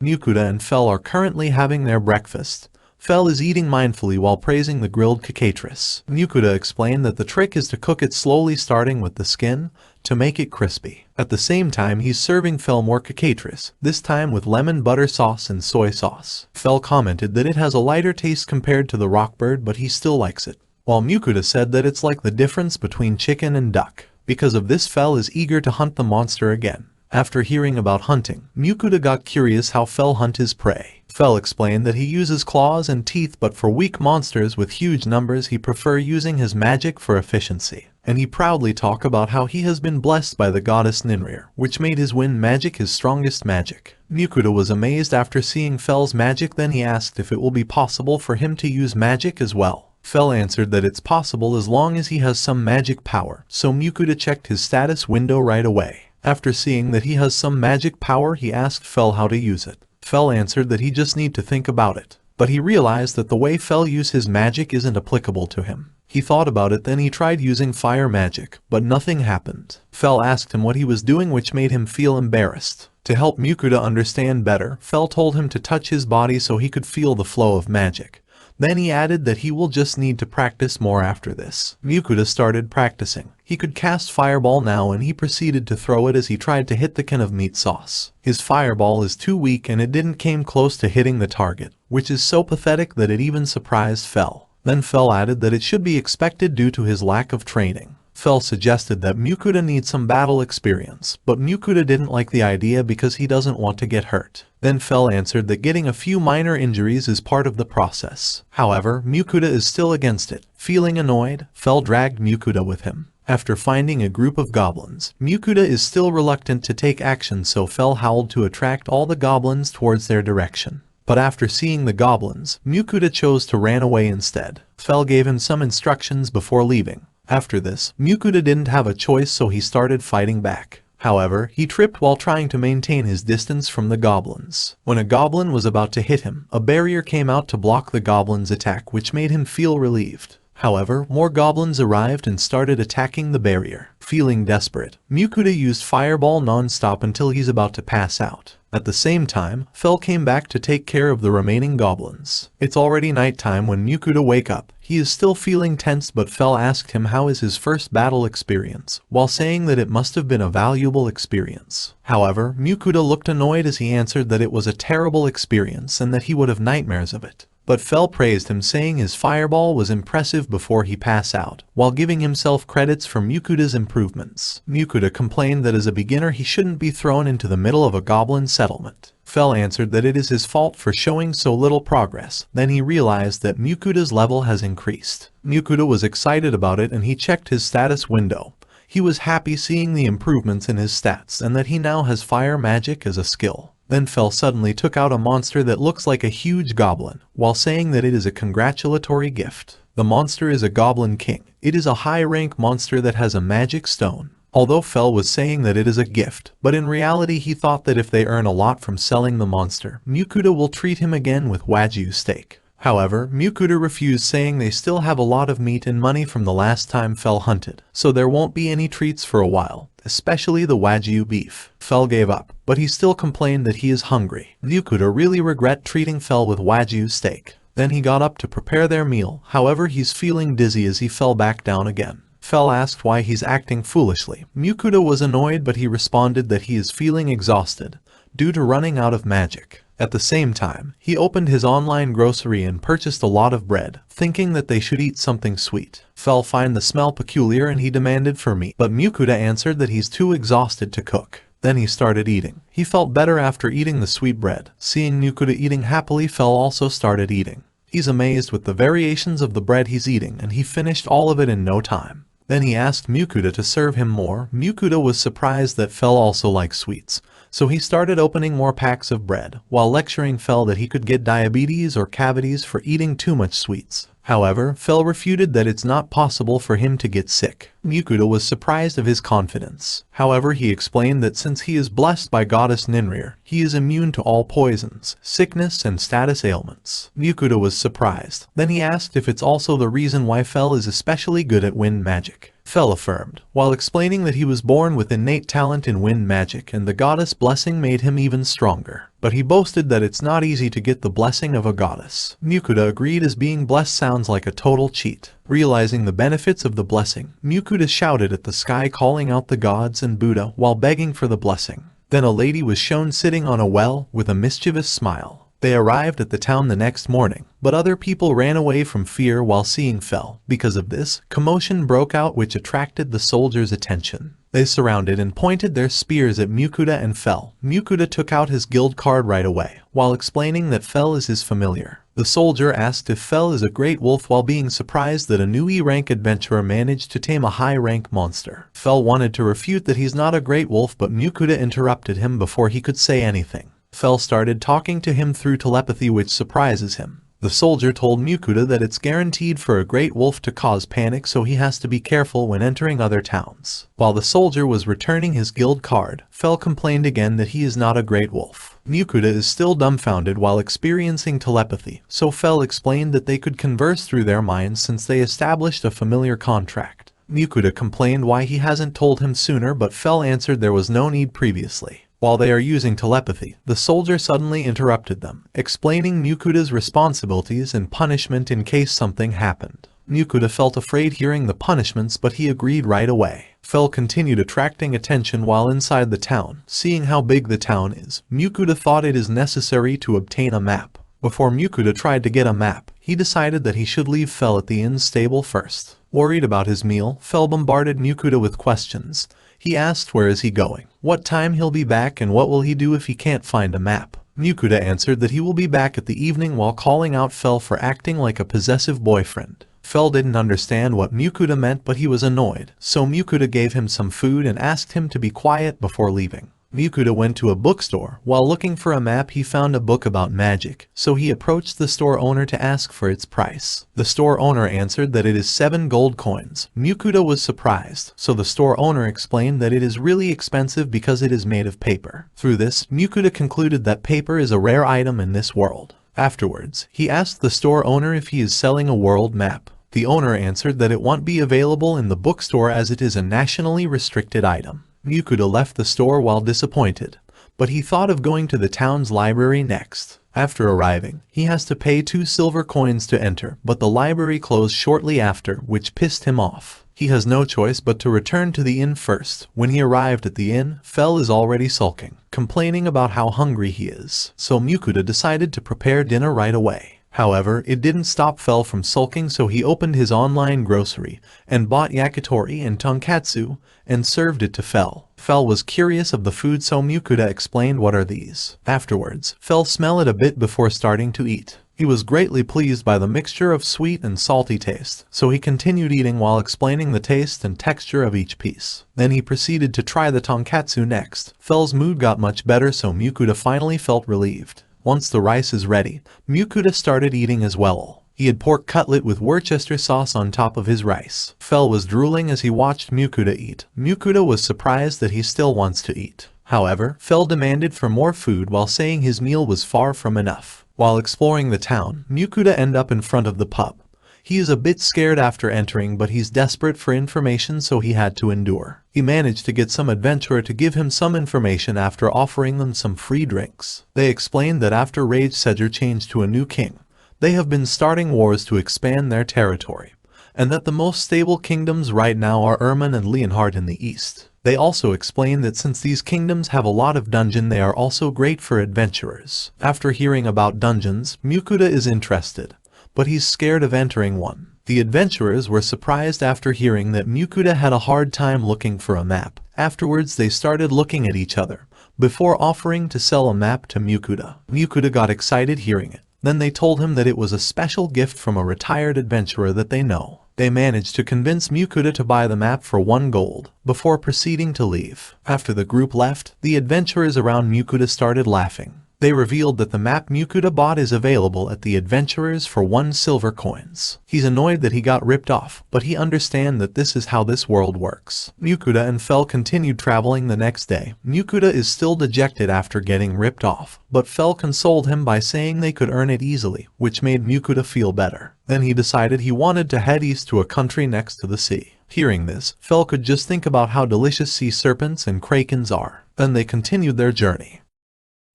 Mukuta and Fel are currently having their breakfast. Fel is eating mindfully while praising the grilled cockatrice. Mukuta explained that the trick is to cook it slowly, starting with the skin, to make it crispy. At the same time, he's serving Fel more cockatrice, this time with lemon butter sauce and soy sauce. Fel commented that it has a lighter taste compared to the rockbird, but he still likes it. While Mukuta said that it's like the difference between chicken and duck. Because of this, Fel is eager to hunt the monster again. After hearing about hunting, Mukuta got curious how Fel hunt his prey. Fel explained that he uses claws and teeth, but for weak monsters with huge numbers he prefer using his magic for efficiency. and he proudly talked about how he has been blessed by the goddess Fenrir, which made his wind magic his strongest magic. Mukuta was amazed after seeing Fel's magic, then he asked if it will be possible for him to use magic as well. Fel answered that it's possible as long as he has some magic power, so Mukuta checked his status window right away. After seeing that he has some magic power, he asked Fel how to use it. Fel answered that he just need to think about it, but he realized that the way Fel used his magic isn't applicable to him. He thought about it, then he tried using fire magic, but nothing happened. Fel asked him what he was doing, which made him feel embarrassed. To help Mukuta understand better, Fel told him to touch his body so he could feel the flow of magic. Then he added that he will just need to practice more after this. Mukuta started practicing. He could cast fireball now, and he proceeded to throw it as he tried to hit the can of meat sauce. His fireball is too weak and it didn't came close to hitting the target, which is so pathetic that it even surprised Fel. Then Fel added that it should be expected due to his lack of training. Fel suggested that Mukuta needs some battle experience, but Mukuta didn't like the idea because he doesn't want to get hurt. Then Fel answered that getting a few minor injuries is part of the process. However, Mukuta is still against it. Feeling annoyed, Fel dragged Mukuta with him. After finding a group of goblins, Mukuta is still reluctant to take action, so Fel howled to attract all the goblins towards their direction. But after seeing the goblins, Mukuta chose to run away instead. Fel gave him some instructions before leaving. After this, Mukuta didn't have a choice, so he started fighting back. However, he tripped while trying to maintain his distance from the goblins. When a goblin was about to hit him, a barrier came out to block the goblin's attack, which made him feel relieved. However, more goblins arrived and started attacking the barrier. Feeling desperate, Mukuta used fireball non-stop until he's about to pass out. At the same time, Fel came back to take care of the remaining goblins. It's already nighttime when Mukuta wake up. He is still feeling tense, but Fel asked him how is his first battle experience, while saying that it must have been a valuable experience. However, Mukuta looked annoyed as he answered that it was a terrible experience and that he would have nightmares of it. But Fel praised him, saying his fireball was impressive before he passed out, while giving himself credits for Mukuta's improvements. Mukuta complained that as a beginner he shouldn't be thrown into the middle of a goblin settlement. Fel answered that it is his fault for showing so little progress. Then he realized that Mukuta's level has increased. Mukuta was excited about it and he checked his status window. He was happy seeing the improvements in his stats and that he now has fire magic as a skill. Then Fel suddenly took out a monster that looks like a huge goblin, while saying that it is a congratulatory gift. The monster is a goblin king. It is a high-rank monster that has a magic stone. Although Fel was saying that it is a gift, but in reality he thought that if they earn a lot from selling the monster, Mukuta will treat him again with Wagyu steak. However, Mukuta refused, saying they still have a lot of meat and money from the last time Fel hunted, so there won't be any treats for a while, especially the Wagyu beef. Fel gave up, but he still complained that he is hungry. Mukuta really regret treating Fel with Wagyu steak. Then he got up to prepare their meal, however he's feeling dizzy as he fell back down again. Fel asked why he's acting foolishly. Mukuta was annoyed, but he responded that he is feeling exhausted due to running out of magic. At the same time, he opened his online grocery and purchased a lot of bread, thinking that they should eat something sweet. Fel found the smell peculiar and he demanded for meat, but Mukuta answered that he's too exhausted to cook. Then he started eating. He felt better after eating the sweet bread. Seeing Mukuta eating happily, Fel also started eating. He's amazed with the variations of the bread he's eating and he finished all of it in no time. Then he asked Mukuta to serve him more. Mukuta was surprised that Fel also likes sweets, so he started opening more packs of bread, while lecturing Fel that he could get diabetes or cavities for eating too much sweets. However, Fel refuted that it's not possible for him to get sick. Mukuta was surprised of his confidence. However, he explained that since he is blessed by goddess Fenrir, he is immune to all poisons, sickness and status ailments. Mukuta was surprised. Then he asked if it's also the reason why Fel is especially good at wind magic. Fel affirmed, while explaining that he was born with innate talent in wind magic and the goddess blessing made him even stronger. But he boasted that it's not easy to get the blessing of a goddess. Mukuta agreed, as being blessed sounds like a total cheat. Realizing the benefits of the blessing, Mukuta shouted at the sky, calling out the gods and Buddha while begging for the blessing. Then a lady was shown sitting on a well with a mischievous smile. They arrived at the town the next morning, but other people ran away from fear while seeing Fel. Because of this, commotion broke out which attracted the soldiers' attention. They surrounded and pointed their spears at Mukuta and Fel. Mukuta took out his guild card right away, while explaining that Fel is his familiar. The soldier asked if Fel is a great wolf while being surprised that a new E-rank adventurer managed to tame a high-rank monster. Fel wanted to refute that he's not a great wolf, but Mukuda interrupted him before he could say anything. Fel started talking to him through telepathy, which surprises him. The soldier told Mukuda that it's guaranteed for a great wolf to cause panic, so he has to be careful when entering other towns. While the soldier was returning his guild card, Fel complained again that he is not a great wolf. Mukuda is still dumbfounded while experiencing telepathy, so Fel explained that they could converse through their minds since they established a familiar contract. Mukuda complained why he hasn't told him sooner, but Fel answered there was no need previously. While they are using telepathy, the soldier suddenly interrupted them, explaining Mukuda's responsibilities and punishment in case something happened. Mukuda felt afraid hearing the punishments, but he agreed right away. Fel continued attracting attention while inside the town. Seeing how big the town is, Mukuda thought it is necessary to obtain a map. Before Mukuda tried to get a map, he decided that he should leave Fel at the inn's stable first. Worried about his meal, Fel bombarded Mukuda with questions. He asked where is he going, what time he'll be back, and what will he do if he can't find a map. Mukuda answered that he will be back at the evening while calling out Fel for acting like a possessive boyfriend. Fel didn't understand what Mukuda meant, but he was annoyed, so Mukuda gave him some food and asked him to be quiet before leaving. Mukuda went to a bookstore. While looking for a map, he found a book about magic, so he approached the store owner to ask for its price. The store owner answered that it is 7 gold coins. Mukuda was surprised, so the store owner explained that it is really expensive because it is made of paper. Through this, Mukuda concluded that paper is a rare item in this world. Afterwards, he asked the store owner if he is selling a world map. The owner answered that it won't be available in the bookstore as it is a nationally restricted item. Mukuda left the store while disappointed, but he thought of going to the town's library next. After arriving, he has to pay 2 silver coins to enter, but the library closed shortly after, which pissed him off. He has no choice but to return to the inn first. When he arrived at the inn, Fel is already sulking, complaining about how hungry he is, so Mukuda decided to prepare dinner right away. However, it didn't stop Fel from sulking, so he opened his online grocery and bought yakitori and tonkatsu and served it to Fel. Fel was curious of the food, so Mukuda explained what are these. Afterwards, Fel smelled it a bit before starting to eat. He was greatly pleased by the mixture of sweet and salty taste, so he continued eating while explaining the taste and texture of each piece. Then he proceeded to try the tonkatsu next. Fel's mood got much better, so Mukuda finally felt relieved. Once the rice is ready, Mukuda started eating as well. He had pork cutlet with Worcester sauce on top of his rice. Fel was drooling as he watched Mukuda eat. Mukuda was surprised that he still wants to eat. However, Fel demanded for more food while saying his meal was far from enough. While exploring the town, Mukuda ended up in front of the pub. He is a bit scared after entering, but he's desperate for information, so he had to endure. He managed to get some adventurer to give him some information after offering them some free drinks. They explained that after Rage Sedger changed to a new king, they have been starting wars to expand their territory, and that the most stable kingdoms right now are Erman and Leonhardt in the east. They also explained that since these kingdoms have a lot of dungeon, they are also great for adventurers. After hearing about dungeons, Mukuda is interested, but he's scared of entering one. The adventurers were surprised after hearing that Mukuda had a hard time looking for a map. Afterwards, they started looking at each other, before offering to sell a map to Mukuda. Mukuda got excited hearing it. Then they told him that it was a special gift from a retired adventurer that they know. They managed to convince Mukuda to buy the map for 1 gold, before proceeding to leave. After the group left, the adventurers around Mukuda started laughing. They revealed that the map Mukuda bought is available at the adventurers for 1 silver coins. He's annoyed that he got ripped off, but he understands that this is how this world works. Mukuda and Fel continued traveling the next day. Mukuda is still dejected after getting ripped off, but Fel consoled him by saying they could earn it easily, which made Mukuda feel better. Then he decided he wanted to head east to a country next to the sea. Hearing this, Fel could just think about how delicious sea serpents and krakens are. Then they continued their journey.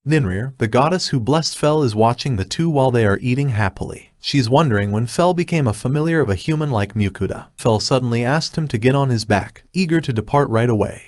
Fenrir, the goddess who blessed Fel, is watching the two while they are eating happily. She's wondering when Fel became a familiar of a human like Mukuda. Fel suddenly asked him to get on his back, eager to depart right away.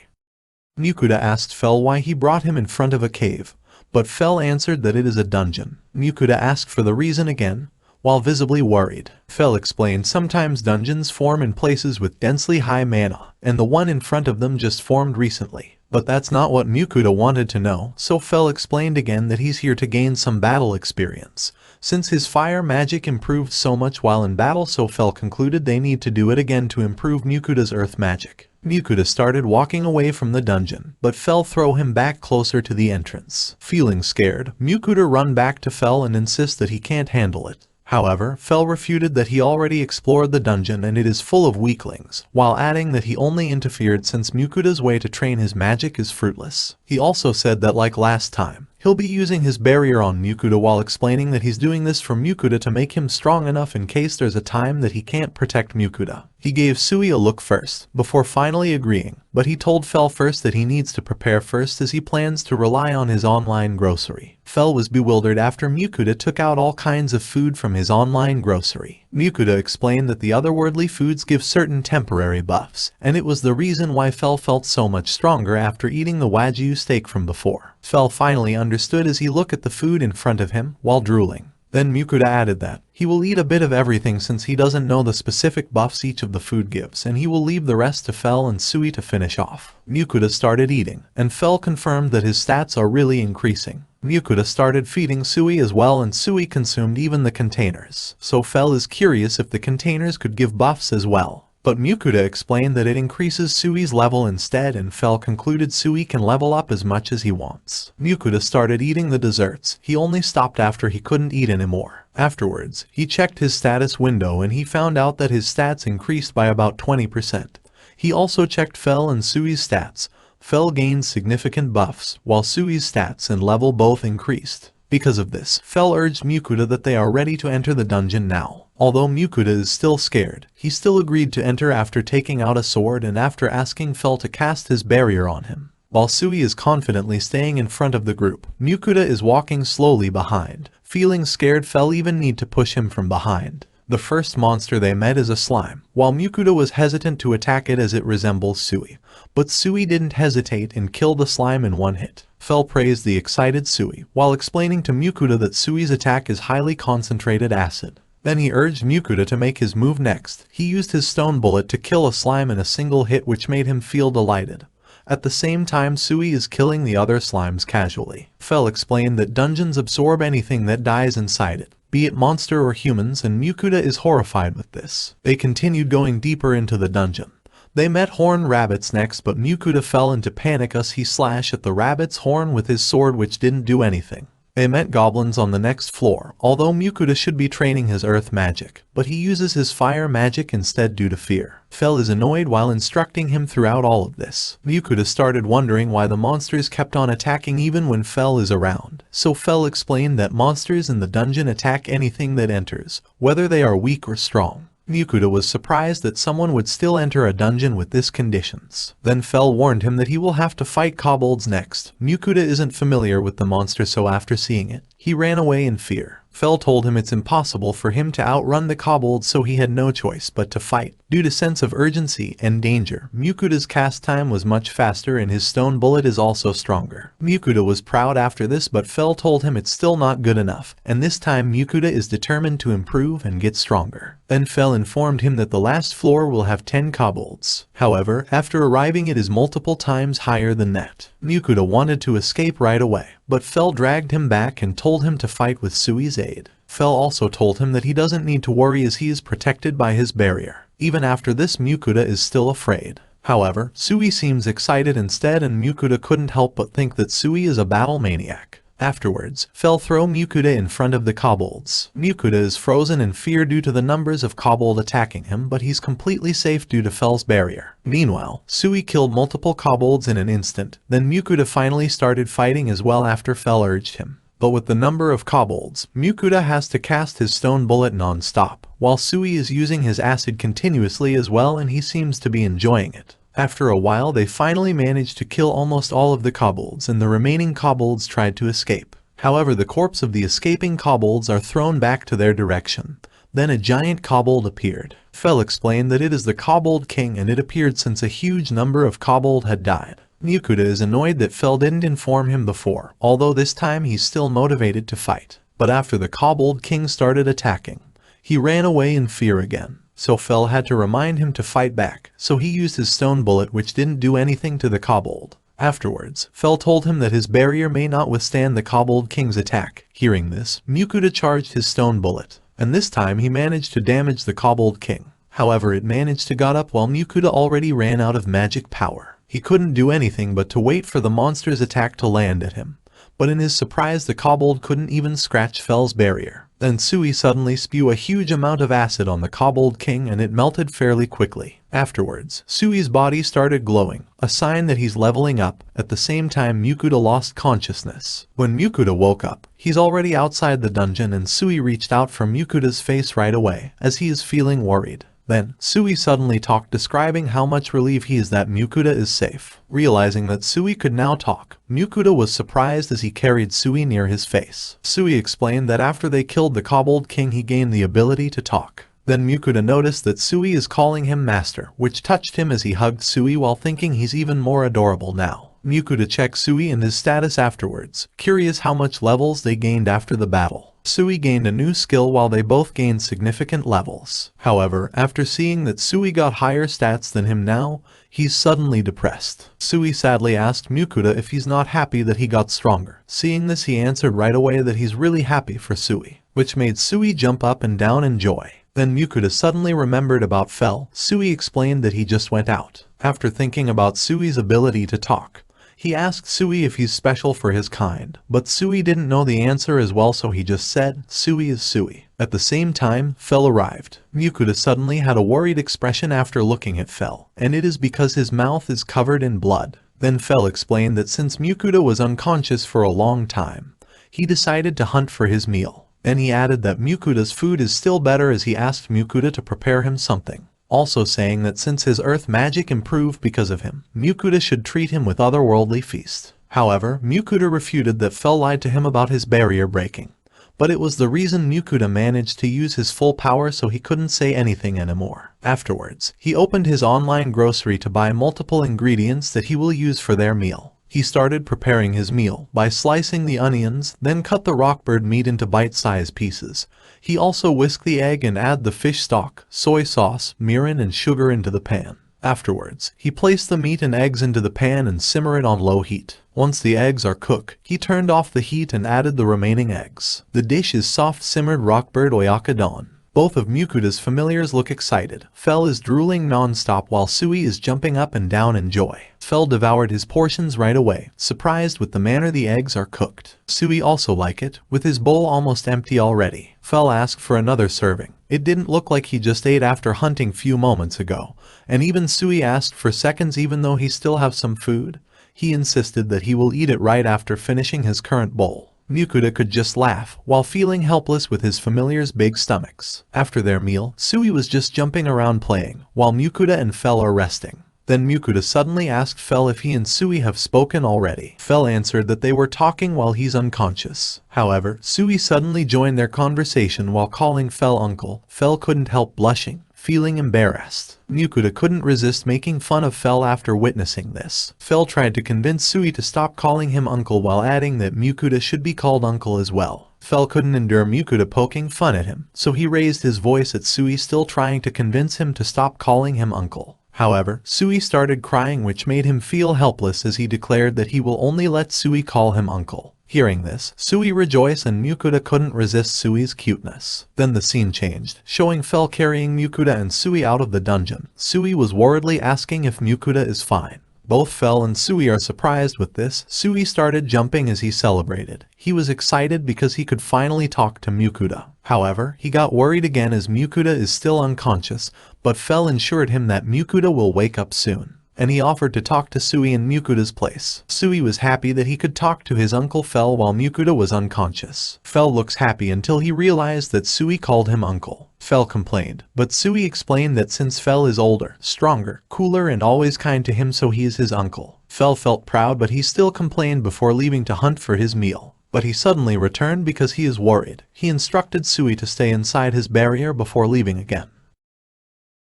Mukuda asked Fel why he brought him in front of a cave, but Fel answered that it is a dungeon. Mukuda asked for the reason again, while visibly worried. Fel explained sometimes dungeons form in places with densely high mana, and the one in front of them just formed recently. But that's not what Mukuda wanted to know, so Fel explained again that he's here to gain some battle experience, Since his fire magic improved so much while in battle, so Fel concluded they need to do it again to improve Mukuda's earth magic. Mukuda started walking away from the dungeon, but Fel threw him back closer to the entrance. Feeling scared, Mukuda run back to Fel and insists that he can't handle it. However, Fel refuted that he already explored the dungeon and it is full of weaklings, while adding that he only interfered since Mukuda's way to train his magic is fruitless. He also said that like last time, he'll be using his barrier on Mukuda while explaining that he's doing this for Mukuda to make him strong enough in case there's a time that he can't protect Mukuda. He gave Sui a look first, before finally agreeing, but he told Fel first that he needs to prepare first as he plans to rely on his online grocery. Fel was bewildered after Mukuda took out all kinds of food from his online grocery. Mukuda explained that the otherworldly foods give certain temporary buffs, and it was the reason why Fel felt so much stronger after eating the Wagyu steak from before. Fel finally understood as he looked at the food in front of him while drooling. Then Mukuda added that he will eat a bit of everything since he doesn't know the specific buffs each of the food gives, and he will leave the rest to Fel and Sui to finish off. Mukuda started eating, and Fel confirmed that his stats are really increasing. Mukuda started feeding Sui as well, and Sui consumed even the containers. So Fel is curious if the containers could give buffs as well. But Mukuda explained that it increases Sui's level instead, and Fel concluded Sui can level up as much as he wants. Mukuda started eating the desserts. He only stopped after he couldn't eat anymore. Afterwards, he checked his status window and he found out that his stats increased by about 20%. He also checked Fel and Sui's stats. Fel gained significant buffs, while Sui's stats and level both increased. Because of this, Fel urged Mukuda that they are ready to enter the dungeon now. Although Mukuda is still scared, he still agreed to enter after taking out a sword and after asking Fel to cast his barrier on him. While Sui is confidently staying in front of the group, Mukuda is walking slowly behind. Feeling scared, Fel even need to push him from behind. The first monster they met is a slime, while Mukuda was hesitant to attack it as it resembles Sui. But Sui didn't hesitate and killed the slime in one hit. Fel praised the excited Sui, while explaining to Mukuda that Sui's attack is highly concentrated acid. Then he urged Mukuda to make his move next. He used his stone bullet to kill a slime in a single hit, which made him feel delighted. At the same time, Sui is killing the other slimes casually. Fel explained that dungeons absorb anything that dies inside it, be it monster or humans, and Mukuda is horrified with this. They continued going deeper into the dungeon. They met horned rabbits next, but Mukuda fell into panic as he slashed at the rabbit's horn with his sword, which didn't do anything. They met goblins on the next floor, although Mukuda should be training his earth magic, but he uses his fire magic instead due to fear. Fel is annoyed while instructing him throughout all of this. Mukuda started wondering why the monsters kept on attacking even when Fel is around. So Fel explained that monsters in the dungeon attack anything that enters, whether they are weak or strong. Mukuda was surprised that someone would still enter a dungeon with these conditions. Then Fel warned him that he will have to fight kobolds next. Mukuda isn't familiar with the monster, so after seeing it, he ran away in fear. Fel told him it's impossible for him to outrun the kobolds, so he had no choice but to fight. Due to sense of urgency and danger, Mukuda's cast time was much faster and his stone bullet is also stronger. Mukuda was proud after this, but Fel told him it's still not good enough, and this time Mukuda is determined to improve and get stronger. Then Fel informed him that the last floor will have 10 kobolds. However, after arriving it is multiple times higher than that. Mukuda wanted to escape right away, but Fel dragged him back and told him to fight with Sui's aid. Fel also told him that he doesn't need to worry as he is protected by his barrier. Even after this, Mukuda is still afraid. However, Sui seems excited instead, and Mukuda couldn't help but think that Sui is a battle maniac. Afterwards, Fel threw Mukuda in front of the kobolds. Mukuda is frozen in fear due to the numbers of kobold attacking him, but he's completely safe due to Fel's barrier. Meanwhile, Sui killed multiple kobolds in an instant. Then Mukuda finally started fighting as well after Fel urged him. But with the number of kobolds, Mukuda has to cast his stone bullet non-stop, while Sui is using his acid continuously as well, and he seems to be enjoying it. After a while, they finally managed to kill almost all of the kobolds, and the remaining kobolds tried to escape. However, the corpse of the escaping kobolds are thrown back to their direction. Then a giant kobold appeared. Fel explained that it is the kobold king, and it appeared since a huge number of kobold had died. Mukuda is annoyed that Fel didn't inform him before, although this time he's still motivated to fight. But after the kobold king started attacking, he ran away in fear again. So Fel had to remind him to fight back, so he used his stone bullet, which didn't do anything to the kobold. Afterwards, Fel told him that his barrier may not withstand the Kobold King's attack. Hearing this, Mukuta charged his stone bullet, and this time he managed to damage the Kobold King. However, it managed to got up while Mukuta already ran out of magic power. He couldn't do anything but to wait for the monster's attack to land at him. But in his surprise, the kobold couldn't even scratch Fel's barrier. Then Sui suddenly spew a huge amount of acid on the Kobold King and it melted fairly quickly. Afterwards, Sui's body started glowing, a sign that he's leveling up. At the same time, Mukuta lost consciousness. When Mukuta woke up, he's already outside the dungeon and Sui reached out for Mukuta's face right away, as he is feeling worried. Then, Sui suddenly talked, describing how much relief he is that Mukuta is safe. Realizing that Sui could now talk, Mukuta was surprised as he carried Sui near his face. Sui explained that after they killed the Kobold King he gained the ability to talk. Then Mukuta noticed that Sui is calling him master, which touched him as he hugged Sui while thinking he's even more adorable now. Mukuta checked Sui and his status afterwards, curious how much levels they gained after the battle. Sui gained a new skill while they both gained significant levels. However, after seeing that Sui got higher stats than him now, he's suddenly depressed. Sui sadly asked Mukuta if he's not happy that he got stronger. Seeing this, he answered right away that he's really happy for Sui, which made Sui jump up and down in joy. Then Mukuta suddenly remembered about Fel. Sui explained that he just went out. After thinking about Sui's ability to talk, he asked Sui if he's special for his kind, but Sui didn't know the answer as well, so he just said, Sui is Sui. At the same time, Fel arrived. Mukuta suddenly had a worried expression after looking at Fel, and it is because his mouth is covered in blood. Then Fel explained that since Mukuta was unconscious for a long time, he decided to hunt for his meal. Then he added that Mukuta's food is still better as he asked Mukuta to prepare him something. Also saying that since his earth magic improved because of him, Mukuta should treat him with otherworldly feast. However, Mukuta refuted that Fel lied to him about his barrier breaking. But it was the reason Mukuta managed to use his full power, so he couldn't say anything anymore. Afterwards, he opened his online grocery to buy multiple ingredients that he will use for their meal. He started preparing his meal by slicing the onions, then cut the rockbird meat into bite-sized pieces. He also whisked the egg and add the fish stock, soy sauce, mirin and sugar into the pan. Afterwards, he placed the meat and eggs into the pan and simmer it on low heat. Once the eggs are cooked, he turned off the heat and added the remaining eggs. The dish is soft simmered rockbird oyakadon. Both of Mukuta's familiars look excited. Fel is drooling non-stop while Sui is jumping up and down in joy. Fel devoured his portions right away, surprised with the manner the eggs are cooked. Sui also liked it, with his bowl almost empty already. Fel asked for another serving. It didn't look like he just ate after hunting few moments ago, and even Sui asked for seconds even though he still have some food. He insisted that he will eat it right after finishing his current bowl. Mukuta could just laugh, while feeling helpless with his familiar's big stomachs. After their meal, Sui was just jumping around playing, while Mukuta and Fel are resting. Then Mukuta suddenly asked Fel if he and Sui have spoken already. Fel answered that they were talking while he's unconscious. However, Sui suddenly joined their conversation while calling Fel uncle. Fel couldn't help blushing, feeling embarrassed. Mukuta couldn't resist making fun of Fel after witnessing this. Fel tried to convince Sui to stop calling him uncle while adding that Mukuta should be called uncle as well. Fel couldn't endure Mukuta poking fun at him, so he raised his voice at Sui, still trying to convince him to stop calling him uncle. However, Sui started crying, which made him feel helpless as he declared that he will only let Sui call him uncle. Hearing this, Sui rejoiced and Mukuta couldn't resist Sui's cuteness. Then the scene changed, showing Fel carrying Mukuta and Sui out of the dungeon. Sui was worriedly asking if Mukuta is fine. Both Fel and Sui are surprised with this. Sui started jumping as he celebrated. He was excited because he could finally talk to Mukuta. However, he got worried again as Mukuta is still unconscious, but Fel assured him that Mukuta will wake up soon, and he offered to talk to Sui in Mukuta's place. Sui was happy that he could talk to his uncle Fel while Mukuta was unconscious. Fel looks happy until he realized that Sui called him uncle. Fel complained, but Sui explained that since Fel is older, stronger, cooler and always kind to him, so he is his uncle. Fel felt proud, but he still complained before leaving to hunt for his meal. But he suddenly returned because he is worried. He instructed Sui to stay inside his barrier before leaving again.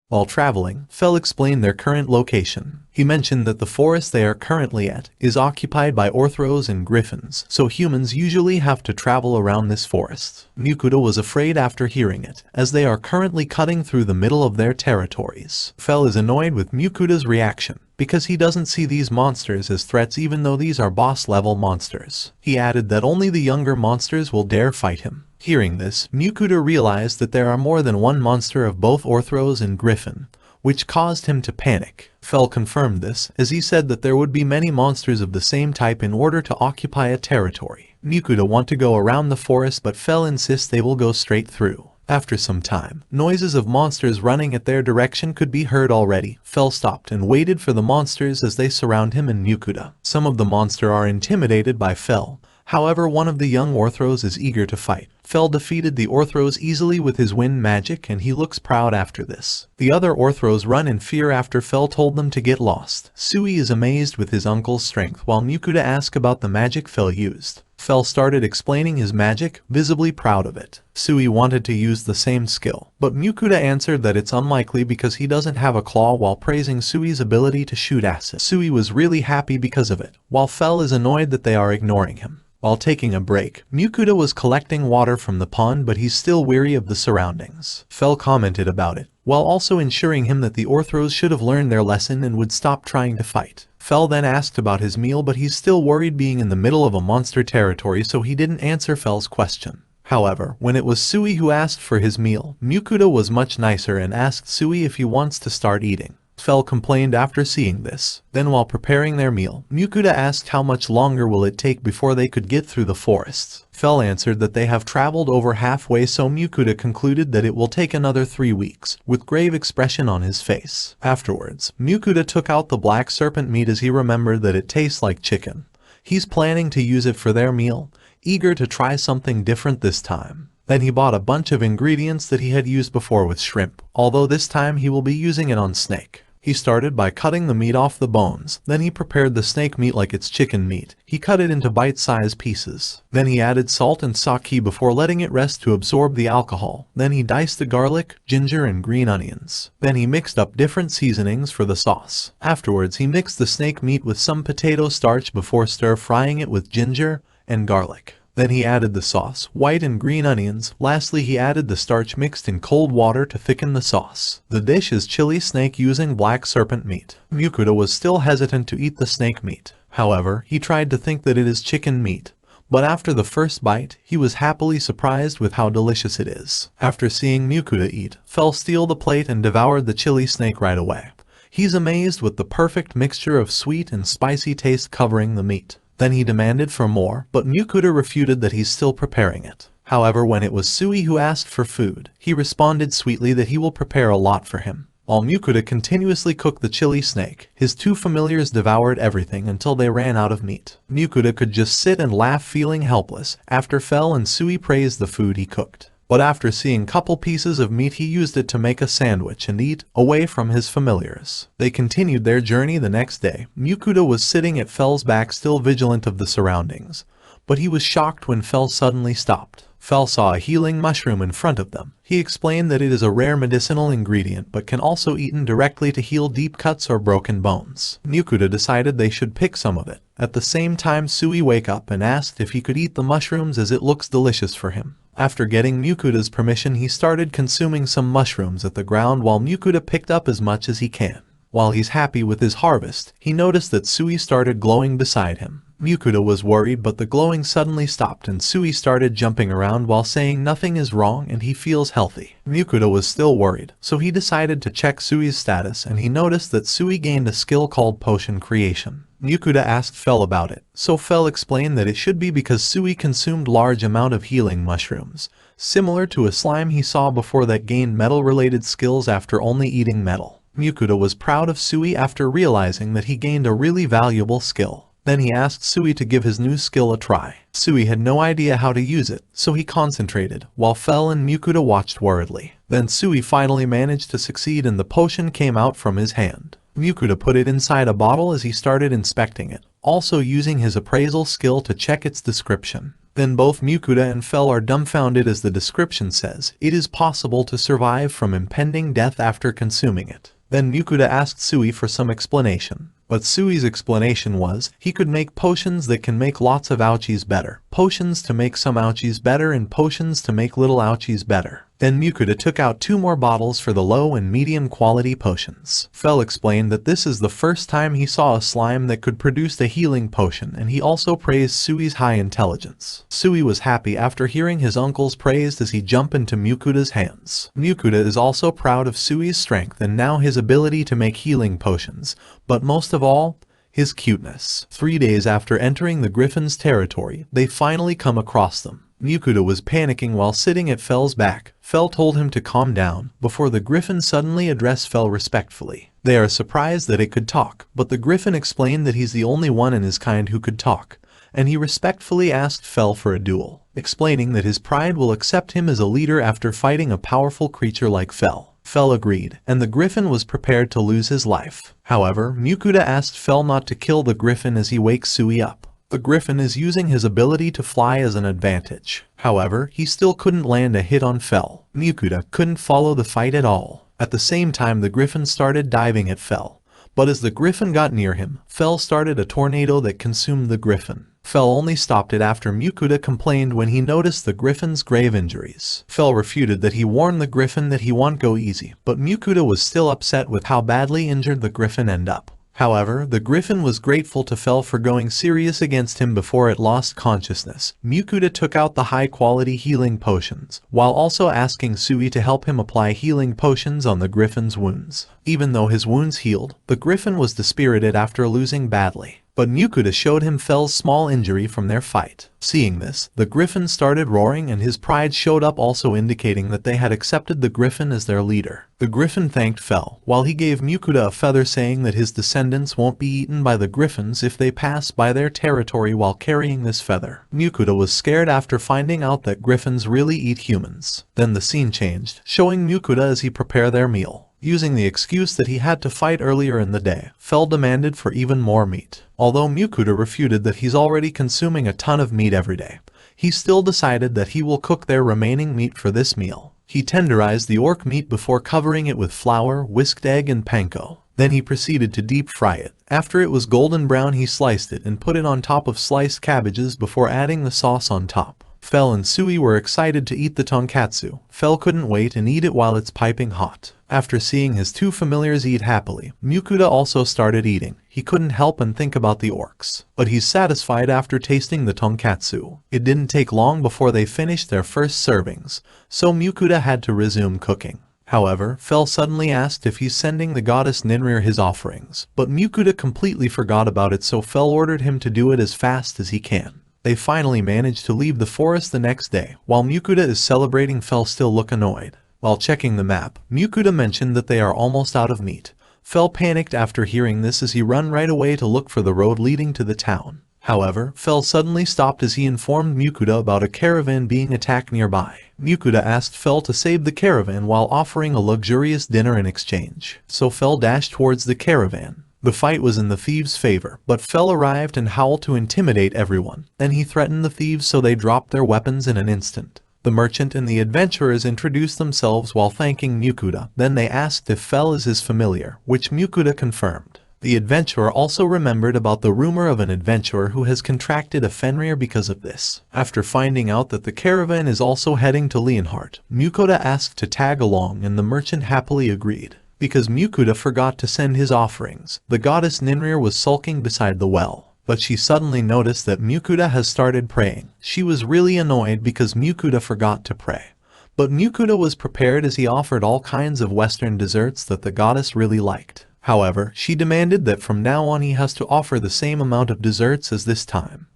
While traveling, Fel explained their current location. He mentioned that the forest they are currently at is occupied by orthros and griffins, so humans usually have to travel around this forest. Mukuda was afraid after hearing it, as they are currently cutting through the middle of their territories. Fel is annoyed with Mukuda's reaction, because he doesn't see these monsters as threats even though these are boss-level monsters. He added that only the younger monsters will dare fight him. Hearing this, Mukuda realized that there are more than one monster of both orthros and griffin, which caused him to panic. Fel confirmed this, as he said that there would be many monsters of the same type in order to occupy a territory. Mukuda want to go around the forest, but Fel insists they will go straight through. After some time, noises of monsters running at their direction could be heard already. Fel stopped and waited for the monsters as they surround him and Mukuda. Some of the monsters are intimidated by Fel. However, one of the young orthros is eager to fight. Fel defeated the orthros easily with his wind magic, and he looks proud after this. The other orthros run in fear after Fel told them to get lost. Sui is amazed with his uncle's strength while Mukuda asks about the magic Fel used. Fel started explaining his magic, visibly proud of it. Sui wanted to use the same skill, but Mukuda answered that it's unlikely because he doesn't have a claw while praising Sui's ability to shoot acid. Sui was really happy because of it, while Fel is annoyed that they are ignoring him. While taking a break, Mukuda was collecting water from the pond, but he's still weary of the surroundings. Fel commented about it, while also ensuring him that the orthros should have learned their lesson and would stop trying to fight. Fel then asked about his meal, but he's still worried being in the middle of a monster territory, so he didn't answer Fel's question. However, when it was Sui who asked for his meal, Mukuda was much nicer and asked Sui if he wants to start eating. Fel complained after seeing this. Then while preparing their meal, Mukuda asked how much longer will it take before they could get through the forests. Fel answered that they have traveled over halfway, so Mukuda concluded that it will take another 3 weeks, with grave expression on his face. Afterwards, Mukuda took out the black serpent meat as he remembered that it tastes like chicken. He's planning to use it for their meal, eager to try something different this time. Then he bought a bunch of ingredients that he had used before with shrimp, although this time he will be using it on snake. He started by cutting the meat off the bones. Then he prepared the snake meat like it's chicken meat. He cut it into bite-sized pieces. Then he added salt and sake before letting it rest to absorb the alcohol. Then he diced the garlic, ginger, and green onions. Then he mixed up different seasonings for the sauce. Afterwards, he mixed the snake meat with some potato starch before stir-frying it with ginger and garlic. Then he added the sauce, white and green onions. Lastly, he added the starch mixed in cold water to thicken the sauce. The dish is chili snake using black serpent meat. Mukuda was still hesitant to eat the snake meat. However, he tried to think that it is chicken meat. But after the first bite, he was happily surprised with how delicious it is. After seeing Mukuda eat, Fel stole the plate and devoured the chili snake right away. He's amazed with the perfect mixture of sweet and spicy taste covering the meat. Then he demanded for more, but Mukuda refuted that he's still preparing it. However, when it was Sui who asked for food, he responded sweetly that he will prepare a lot for him. While Mukuda continuously cooked the chili snake, his two familiars devoured everything until they ran out of meat. Mukuda could just sit and laugh, feeling helpless, after Fel and Sui praised the food he cooked. But after seeing couple pieces of meat, he used it to make a sandwich and eat, away from his familiars. They continued their journey the next day. Mukuda was sitting at Fel's back, still vigilant of the surroundings. But he was shocked when Fel suddenly stopped. Fel saw a healing mushroom in front of them. He explained that it is a rare medicinal ingredient but can also be eaten directly to heal deep cuts or broken bones. Mukuda decided they should pick some of it. At the same time, Sui woke up and asked if he could eat the mushrooms as it looks delicious for him. After getting Mukuda's permission, he started consuming some mushrooms at the ground while Mukuda picked up as much as he can. While he's happy with his harvest, he noticed that Sui started glowing beside him. Mukuda was worried, but the glowing suddenly stopped and Sui started jumping around while saying nothing is wrong and he feels healthy. Mukuda was still worried, so he decided to check Sui's status, and he noticed that Sui gained a skill called potion creation. Mukuda asked Fel about it, so Fel explained that it should be because Sui consumed large amount of healing mushrooms, similar to a slime he saw before that gained metal-related skills after only eating metal. Mukuda was proud of Sui after realizing that he gained a really valuable skill. Then he asked Sui to give his new skill a try. Sui had no idea how to use it, so he concentrated, while Fel and Mukuda watched worriedly. Then Sui finally managed to succeed and the potion came out from his hand. Mukuda put it inside a bottle as he started inspecting it, also using his appraisal skill to check its description. Then both Mukuda and Fel are dumbfounded as the description says, it is possible to survive from impending death after consuming it. Then Mukuda asked Sui for some explanation. But Sui's explanation was, he could make potions that can make lots of ouchies better, potions to make some ouchies better and potions to make little ouchies better. Then Mukuda took out 2 more bottles for the low and medium quality potions. Fel explained that this is the first time he saw a slime that could produce a healing potion, and he also praised Sui's high intelligence. Sui was happy after hearing his uncle's praise as he jumped into Mukuda's hands. Mukuda is also proud of Sui's strength and now his ability to make healing potions, but most of all, his cuteness. 3 days after entering the Griffin's territory, they finally come across them. Mukuda was panicking while sitting at Fel's back. Fel told him to calm down, before the Griffin suddenly addressed Fel respectfully. They are surprised that it could talk, but the Griffin explained that he's the only one in his kind who could talk, and he respectfully asked Fel for a duel, explaining that his pride will accept him as a leader after fighting a powerful creature like Fel. Fel agreed, and the Griffin was prepared to lose his life. However, Mukuda asked Fel not to kill the Griffin as he wakes Sui up. The Griffin is using his ability to fly as an advantage. However, he still couldn't land a hit on Fel. Mukuda couldn't follow the fight at all. At the same time, the Griffin started diving at Fel. But as the Griffin got near him, Fel started a tornado that consumed the Griffin. Fel only stopped it after Mukuda complained when he noticed the Griffin's grave injuries. Fel refuted that he warned the Griffin that he won't go easy, but Mukuda was still upset with how badly injured the Griffin ended up. However, the Griffin was grateful to Fel for going serious against him before it lost consciousness. Mukuda took out the high-quality healing potions, while also asking Sui to help him apply healing potions on the Griffin's wounds. Even though his wounds healed, the Griffin was dispirited after losing badly. But Mukuda showed him Fel's small injury from their fight. Seeing this, the Griffin started roaring and his pride showed up, also indicating that they had accepted the Griffin as their leader. The Griffin thanked Fel, while he gave Mukuda a feather, saying that his descendants won't be eaten by the Griffins if they pass by their territory while carrying this feather. Mukuda was scared after finding out that Griffins really eat humans. Then the scene changed, showing Mukuda as he prepared their meal. Using the excuse that he had to fight earlier in the day, Fel demanded for even more meat. Although Mukuda refuted that he's already consuming a ton of meat every day, he still decided that he will cook their remaining meat for this meal. He tenderized the orc meat before covering it with flour, whisked egg and panko. Then he proceeded to deep fry it. After it was golden brown, he sliced it and put it on top of sliced cabbages before adding the sauce on top. Fel and Sui were excited to eat the tonkatsu. Fel couldn't wait and eat it while it's piping hot. After seeing his 2 familiars eat happily, Mukuda also started eating. He couldn't help and think about the orcs. But he's satisfied after tasting the tonkatsu. It didn't take long before they finished their first servings, so Mukuda had to resume cooking. However, Fel suddenly asked if he's sending the goddess Ninrir his offerings, but Mukuda completely forgot about it, so Fel ordered him to do it as fast as he can. They finally managed to leave the forest the next day. While Mukuda is celebrating, Fel still look annoyed. While checking the map, Mukuda mentioned that they are almost out of meat. Fel panicked after hearing this as he ran right away to look for the road leading to the town. However, Fel suddenly stopped as he informed Mukuda about a caravan being attacked nearby. Mukuda asked Fel to save the caravan while offering a luxurious dinner in exchange. So Fel dashed towards the caravan. The fight was in the thieves' favor, but Fel arrived and howled to intimidate everyone. Then he threatened the thieves, so they dropped their weapons in an instant. The merchant and the adventurers introduced themselves while thanking Mukuda. Then they asked if Fel is his familiar, which Mukuda confirmed. The adventurer also remembered about the rumor of an adventurer who has contracted a Fenrir because of this. After finding out that the caravan is also heading to Leonhardt, Mukuda asked to tag along and the merchant happily agreed. Because Mukuda forgot to send his offerings, the goddess Ninrir was sulking beside the well. But she suddenly noticed that Mukuda has started praying. She was really annoyed because Mukuda forgot to pray. But Mukuda was prepared as he offered all kinds of Western desserts that the goddess really liked. However, she demanded that from now on he has to offer the same amount of desserts as this time.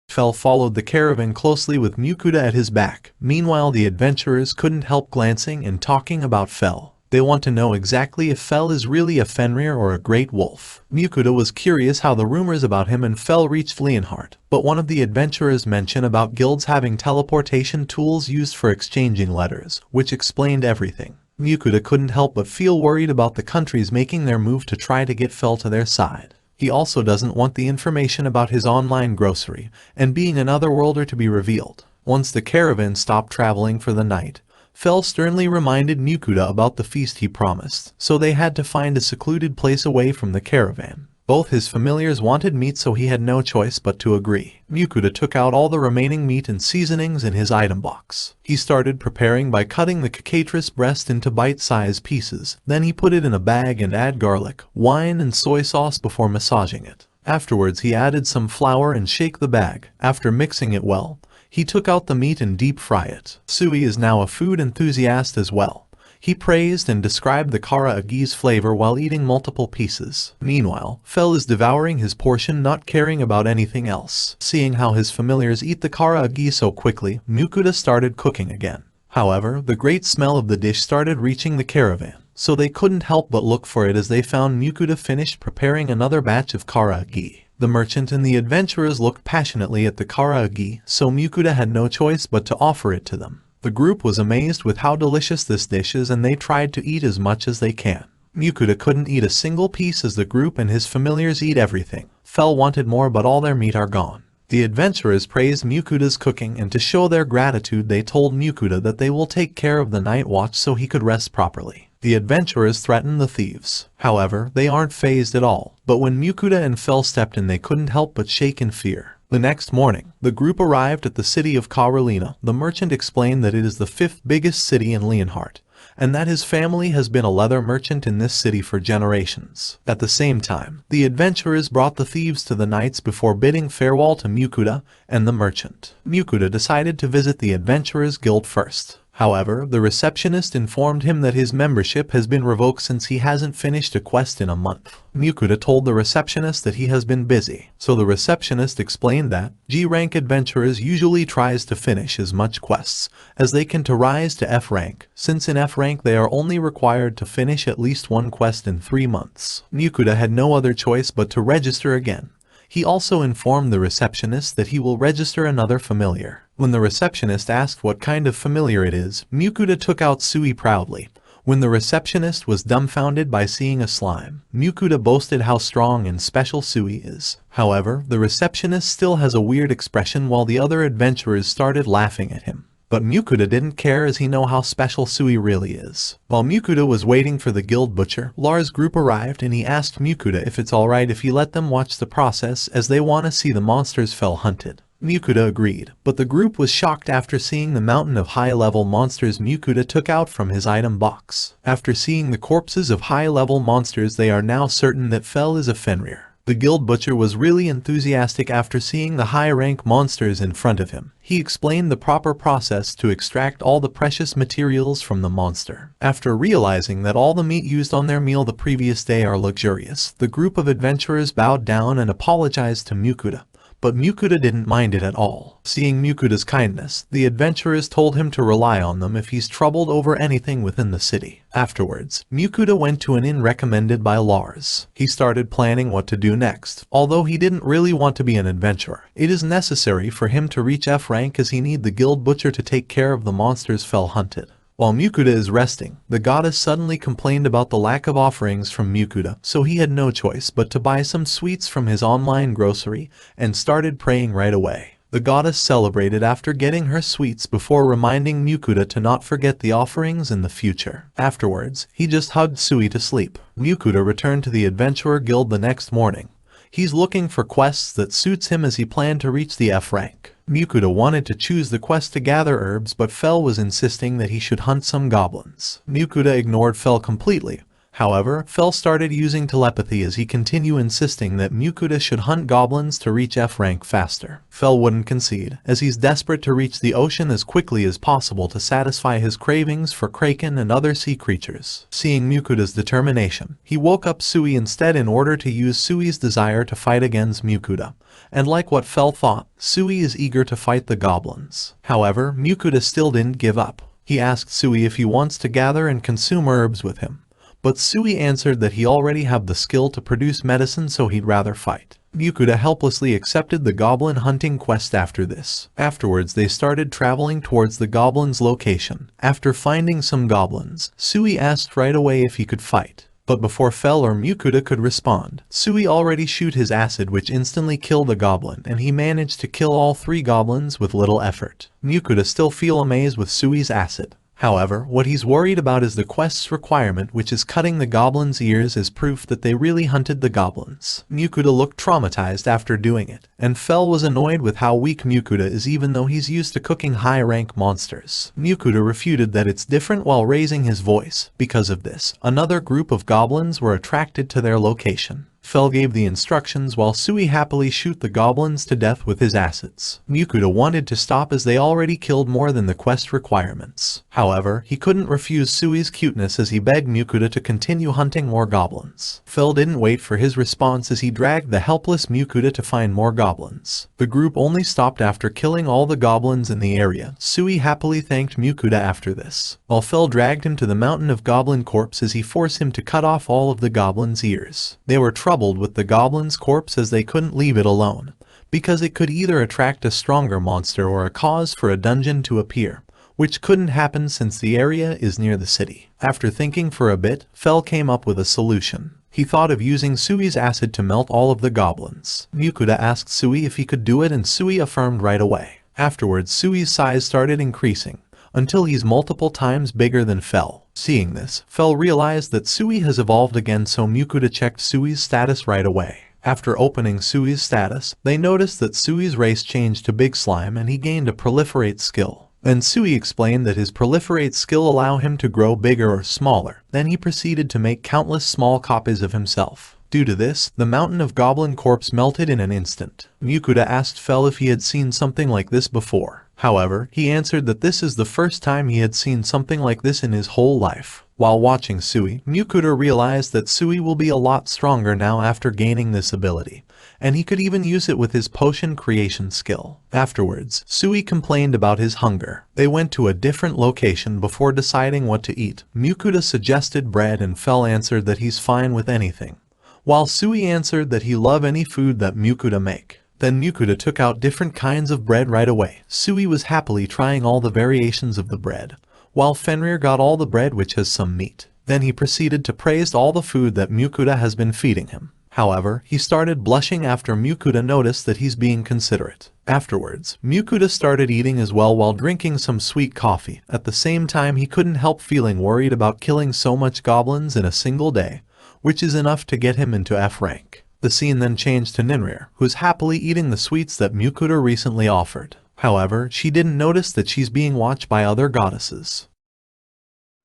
Fel followed the caravan closely with Mukuda at his back. Meanwhile, the adventurers couldn't help glancing and talking about Fel. They want to know exactly if Fel is really a Fenrir or a great wolf. Mukuda was curious how the rumors about him and Fel reached Leonhardt, but one of the adventurers mentioned about guilds having teleportation tools used for exchanging letters, which explained everything. Mukuda couldn't help but feel worried about the countries making their move to try to get Fel to their side. He also doesn't want the information about his online grocery and being an otherworlder to be revealed. Once the caravan stopped traveling for the night, Fel sternly reminded Mukuda about the feast he promised, so they had to find a secluded place away from the caravan. Both his familiars wanted meat, so he had no choice but to agree. Mukuda took out all the remaining meat and seasonings in his item box. He started preparing by cutting the cicatrice breast into bite-sized pieces. Then he put it in a bag and add garlic, wine and soy sauce before massaging it. Afterwards he added some flour and shake the bag. After mixing it well, he took out the meat and deep fry it. Sui is now a food enthusiast as well. He praised and described the kara agi's flavor while eating multiple pieces. Meanwhile, Fel is devouring his portion, not caring about anything else. Seeing how his familiars eat the kara agi so quickly, Mukuda started cooking again. However, the great smell of the dish started reaching the caravan, so they couldn't help but look for it as they found Mukuda finished preparing another batch of kara agi. The merchant and the adventurers looked passionately at the kara agi, so Mukuda had no choice but to offer it to them. The group was amazed with how delicious this dish is, and they tried to eat as much as they can. Mukuda couldn't eat a single piece as the group and his familiars eat everything. Fel wanted more, but all their meat are gone. The adventurers praised Mukuda's cooking, and to show their gratitude they told Mukuda that they will take care of the night watch so he could rest properly. The adventurers threatened the thieves. However, they aren't fazed at all. But when Mukuda and Fel stepped in, they couldn't help but shake in fear. The next morning, the group arrived at the city of Karolina. The merchant explained that it is the 5th biggest city in Leonhardt, and that his family has been a leather merchant in this city for generations. At the same time, the adventurers brought the thieves to the knights before bidding farewell to Mukuda and the merchant. Mukuda decided to visit the adventurers guild first. However, the receptionist informed him that his membership has been revoked since he hasn't finished a quest in a month. Mukuda told the receptionist that he has been busy, so the receptionist explained that G-rank adventurers usually tries to finish as much quests as they can to rise to F rank, since in F rank they are only required to finish at least one quest in 3 months. Mukuda had no other choice but to register again. He also informed the receptionist that he will register another familiar. When the receptionist asked what kind of familiar it is, Mukuda took out Sui proudly. When the receptionist was dumbfounded by seeing a slime, Mukuda boasted how strong and special Sui is. However, the receptionist still has a weird expression while the other adventurers started laughing at him. But Mukuda didn't care as he knew how special Sui really is. While Mukuda was waiting for the guild butcher, Lars' group arrived and he asked Mukuda if it's alright if he let them watch the process as they want to see the monsters Fel hunted. Mukuda agreed, but the group was shocked after seeing the mountain of high-level monsters Mukuda took out from his item box. After seeing the corpses of high-level monsters, they are now certain that Fel is a Fenrir. The guild butcher was really enthusiastic after seeing the high-rank monsters in front of him. He explained the proper process to extract all the precious materials from the monster. After realizing that all the meat used on their meal the previous day are luxurious, the group of adventurers bowed down and apologized to Mukuda. But Mukuda didn't mind it at all. Seeing Mukuda's kindness, the adventurers told him to rely on them if he's troubled over anything within the city. Afterwards, Mukuda went to an inn recommended by Lars. He started planning what to do next. Although he didn't really want to be an adventurer, it is necessary for him to reach F rank as he needs the guild butcher to take care of the monsters Fel hunted. While Mukuda is resting, the goddess suddenly complained about the lack of offerings from Mukuda, so he had no choice but to buy some sweets from his online grocery and started praying right away. The goddess celebrated after getting her sweets before reminding Mukuda to not forget the offerings in the future. Afterwards, he just hugged Sui to sleep. Mukuda returned to the Adventurer Guild the next morning. He's looking for quests that suits him as he planned to reach the F rank. Mukuda wanted to choose the quest to gather herbs, but Fel was insisting that he should hunt some goblins. Mukuda ignored Fel completely. However, Fel started using telepathy as he continued insisting that Mukuda should hunt goblins to reach F rank faster. Fel wouldn't concede, as he's desperate to reach the ocean as quickly as possible to satisfy his cravings for kraken and other sea creatures. Seeing Mukuda's determination, he woke up Sui instead in order to use Sui's desire to fight against Mukuda. And like what Fel thought, Sui is eager to fight the goblins. However, Mukuda still didn't give up. He asked Sui if he wants to gather and consume herbs with him. But Sui answered that he already have the skill to produce medicine, so he'd rather fight. Mukuda helplessly accepted the goblin hunting quest after this. Afterwards, they started traveling towards the goblins' location. After finding some goblins, Sui asked right away if he could fight. But before Fel or Mukuda could respond, Sui already shoot his acid which instantly killed the goblin, and he managed to kill all 3 goblins with little effort. Mukuda still feel amazed with Sui's acid. However, what he's worried about is the quest's requirement, which is cutting the goblins' ears as proof that they really hunted the goblins. Mukuda looked traumatized after doing it, and Fel was annoyed with how weak Mukuda is even though he's used to cooking high-rank monsters. Mukuda refuted that it's different while raising his voice. Because of this, another group of goblins were attracted to their location. Fel gave the instructions while Sui happily shoot the goblins to death with his acids. Mukuda wanted to stop as they already killed more than the quest requirements. However, he couldn't refuse Sui's cuteness as he begged Mukuda to continue hunting more goblins. Fel didn't wait for his response as he dragged the helpless Mukuda to find more goblins. The group only stopped after killing all the goblins in the area. Sui happily thanked Mukuda after this, while Fel dragged him to the mountain of goblin corpse as he forced him to cut off all of the goblins' ears. They were troubled with the goblin's corpse as they couldn't leave it alone, because it could either attract a stronger monster or a cause for a dungeon to appear, which couldn't happen since the area is near the city. After thinking for a bit, Fel came up with a solution. He thought of using Sui's acid to melt all of the goblins. Mukuda asked Sui if he could do it and Sui affirmed right away. Afterwards, Sui's size started increasing, until he's multiple times bigger than Fel. Seeing this, Fel realized that Sui has evolved again, so Mukuda checked Sui's status right away. After opening Sui's status, they noticed that Sui's race changed to Big Slime and he gained a proliferate skill. Then Sui explained that his proliferate skill allow him to grow bigger or smaller. Then he proceeded to make countless small copies of himself. Due to this, the mountain of goblin corpse melted in an instant. Mukuda asked Fel if he had seen something like this before. However, he answered that this is the first time he had seen something like this in his whole life. While watching Sui, Mukuda realized that Sui will be a lot stronger now after gaining this ability, and he could even use it with his potion creation skill. Afterwards, Sui complained about his hunger. They went to a different location before deciding what to eat. Mukuda suggested bread and Fel answered that he's fine with anything, while Sui answered that he love any food that Mukuda make. Then Mukuda took out different kinds of bread right away. Sui was happily trying all the variations of the bread, while Fenrir got all the bread which has some meat. Then he proceeded to praise all the food that Mukuda has been feeding him. However, he started blushing after Mukuda noticed that he's being considerate. Afterwards, Mukuda started eating as well while drinking some sweet coffee. At the same time, he couldn't help feeling worried about killing so much goblins in a single day, which is enough to get him into F rank. The scene then changed to Fenrir, who's happily eating the sweets that Mukuda recently offered. However, she didn't notice that she's being watched by other goddesses.